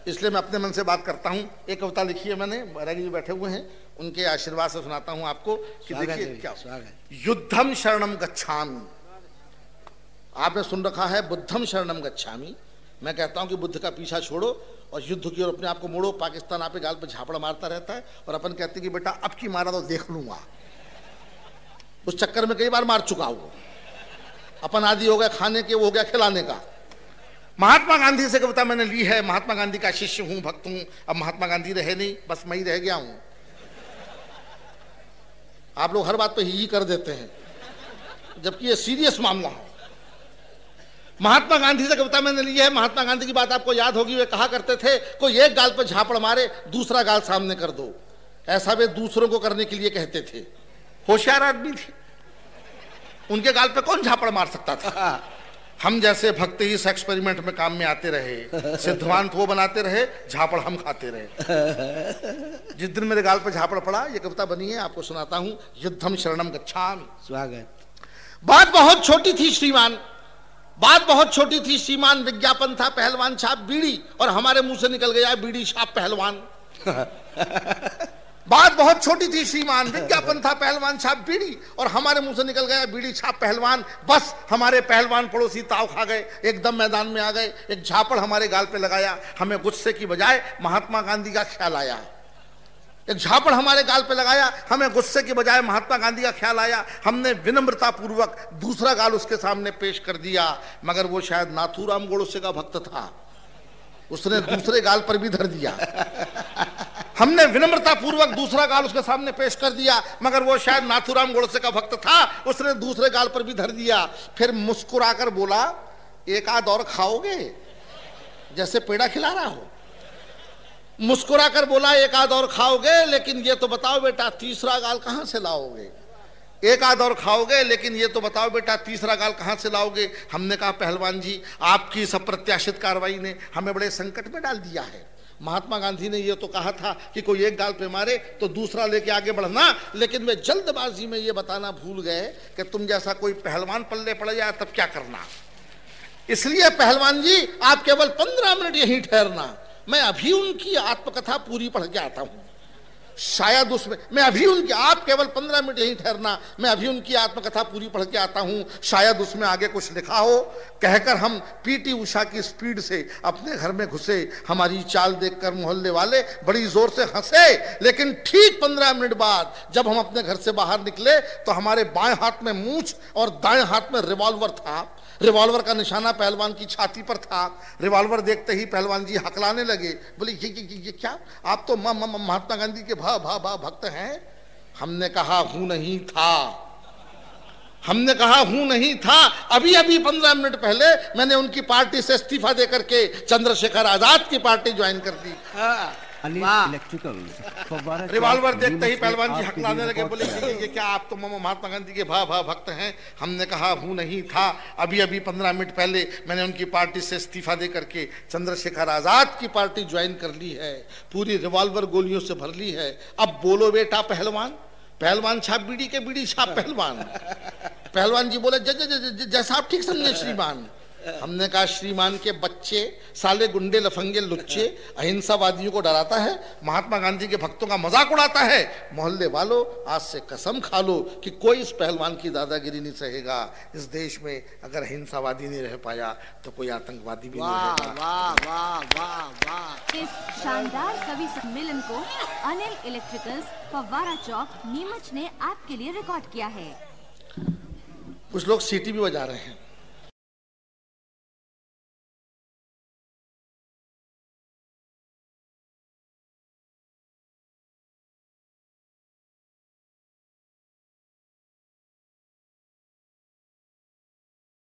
F: इसलिए मैं अपने मन से बात करता हूं। एक कविता लिखी है मैंने, बैरागी जी बैठे हुए हैं, उनके आशीर्वाद से सुनाता हूं आपको कि देखिए क्या। युद्धम शरणम गच्छामि। आपने सुन रखा है बुद्धम शरणम गच्छामि। मैं कहता हूं कि बुद्ध का पीछा छोड़ो और युद्ध की ओर अपने आप को मोड़ो। पाकिस्तान आप गाल पे झापड़ मारता रहता है और अपन कहते हैं कि बेटा अब की मारा तो देख लूंगा। उस चक्कर में कई बार मार चुका हूं। अपन आदि हो गया खाने के, वो हो गया खिलाने का। महात्मा गांधी से कविता मैंने ली है। महात्मा गांधी का शिष्य हूं, भक्त हूं। अब महात्मा गांधी रहे नहीं, बस मैं ही रह गया हूं। आप लोग हर बात पे ही कर देते हैं, जबकि ये सीरियस मामला है। महात्मा गांधी से कविता मैंने ली है। महात्मा गांधी की बात आपको याद होगी, वे कहा करते थे कोई एक गाल पर झापड़ मारे दूसरा गाल सामने कर दो। ऐसा वे दूसरों को करने के लिए कहते थे। होशियार आदमी थे, उनके गाल पे कौन झापड़ मार सकता था। हम जैसे भक्त ही इस एक्सपेरिमेंट में काम में आते रहे। सिद्धांत वो बनाते रहे, झापड़ हम खाते रहे। जिस दिन मेरे गाल पे झापड़ पड़ा, ये कविता बनी है, आपको सुनाता हूं। युद्धम शरणम गच्छामि।
A: स्वागत।
F: बात बहुत छोटी थी श्रीमान, बात बहुत छोटी थी श्रीमान। विज्ञापन था पहलवान छाप बीड़ी और हमारे मुंह से निकल गया बीड़ी छाप पहलवान। बात बहुत छोटी थी श्रीमान, विज्ञापन था पहलवान छाप बीड़ी और हमारे मुंह से निकल गया बीड़ी छाप पहलवान। बस हमारे पहलवान पड़ोसी ताव खा गए, एकदम मैदान में आ गए। एक झापड़ हमारे गाल पे लगाया, हमें गुस्से की बजाय महात्मा गांधी का ख्याल आया। एक झापड़ हमारे गाल पे लगाया, हमें गुस्से की बजाय महात्मा गांधी का ख्याल आया। हमने विनम्रता पूर्वक दूसरा गाल उसके सामने पेश कर दिया, मगर वो शायद नाथूराम गोडसे का भक्त था, उसने दूसरे गाल पर भी धर दिया। हमने विनम्रता पूर्वक दूसरा गाल उसके सामने पेश कर दिया, मगर वो शायद नाथूराम गोडसे का भक्त था, उसने दूसरे गाल पर भी धर दिया। फिर मुस्कुराकर बोला, एक आध और खाओगे? जैसे पेड़ा खिला रहा हो। मुस्कुराकर बोला, एक आध और खाओगे, लेकिन ये तो बताओ बेटा तीसरा गाल कहां से लाओगे? एक आध और खाओगे, लेकिन ये तो बताओ बेटा तीसरा गाल कहां से लाओगे? हमने कहा पहलवान जी, आपकी इस अप्रत्याशित कार्रवाई ने हमें बड़े संकट में डाल दिया है। महात्मा गांधी ने ये तो कहा था कि कोई एक गाल पे मारे तो दूसरा लेके आगे बढ़ना, लेकिन वे जल्दबाजी में ये बताना भूल गए कि तुम जैसा कोई पहलवान पल्ले पड़ जाए तब क्या करना। इसलिए पहलवान जी आप केवल 15 मिनट यहीं ठहरना, मैं अभी उनकी आत्मकथा पूरी पढ़ के आता हूं। शायद उसमें मैं अभी उनकी, आप केवल 15 मिनट यहीं ठहरना, मैं अभी उनकी आत्मकथा पूरी पढ़ के आता हूं। शायद उसमें आगे कुछ लिखा हो। कहकर हम पीटी उषा की स्पीड से अपने घर में घुसे। हमारी चाल देखकर मोहल्ले वाले बड़ी जोर से हंसे, लेकिन ठीक 15 मिनट बाद जब हम अपने घर से बाहर निकले तो हमारे बाएं हाथ में मूंछ और दाएं हाथ में रिवॉल्वर था। रिवॉल्वर का निशाना पहलवान की छाती पर था। रिवॉल्वर देखते ही पहलवान जी हकलाने लगे, बोले ये क्या, आप तो महात्मा गांधी के भक्त हैं। हमने कहा हूं नहीं था, हमने कहा हूं नहीं था। अभी अभी 15 मिनट पहले मैंने उनकी पार्टी से इस्तीफा देकर के चंद्रशेखर आजाद की पार्टी ज्वाइन कर दी। रिवॉल्वर देखते ही पहलवान जी हकलाने लगे, बोले ये क्या, आप तो महात्मा गांधी के भक्त हैं। हमने कहा हूं नहीं था। अभी अभी 15 मिनट पहले मैंने उनकी पार्टी से इस्तीफा दे करके चंद्रशेखर आजाद की पार्टी ज्वाइन कर ली है, पूरी रिवॉल्वर गोलियों से भर ली है। अब बोलो बेटा पहलवान। पहलवान छाप बीड़ी के बीड़ी छाप पहलवान। पहलवान जी बोले जैसा आप ठीक समझे श्रीमान। हमने कहा श्रीमान के बच्चे, साले गुंडे लफंगे लुच्चे, अहिंसावादियों को डराता है, महात्मा गांधी के भक्तों का मजाक उड़ाता है। मोहल्ले वालों आज से कसम खा लो कि कोई इस पहलवान की दादागिरी नहीं सहेगा। इस देश में अगर अहिंसावादी नहीं रह पाया तो कोई आतंकवादी भी नहीं रहेगा।
A: वाह वाह वाह वाह।
C: इस शानदार कवि सम्मेलन को अनिल इलेक्ट्रिकल्स, फव्वारा चौक, नीमच ने आपके लिए रिकॉर्ड किया है।
F: कुछ लोग सीटी भी बजा रहे हैं।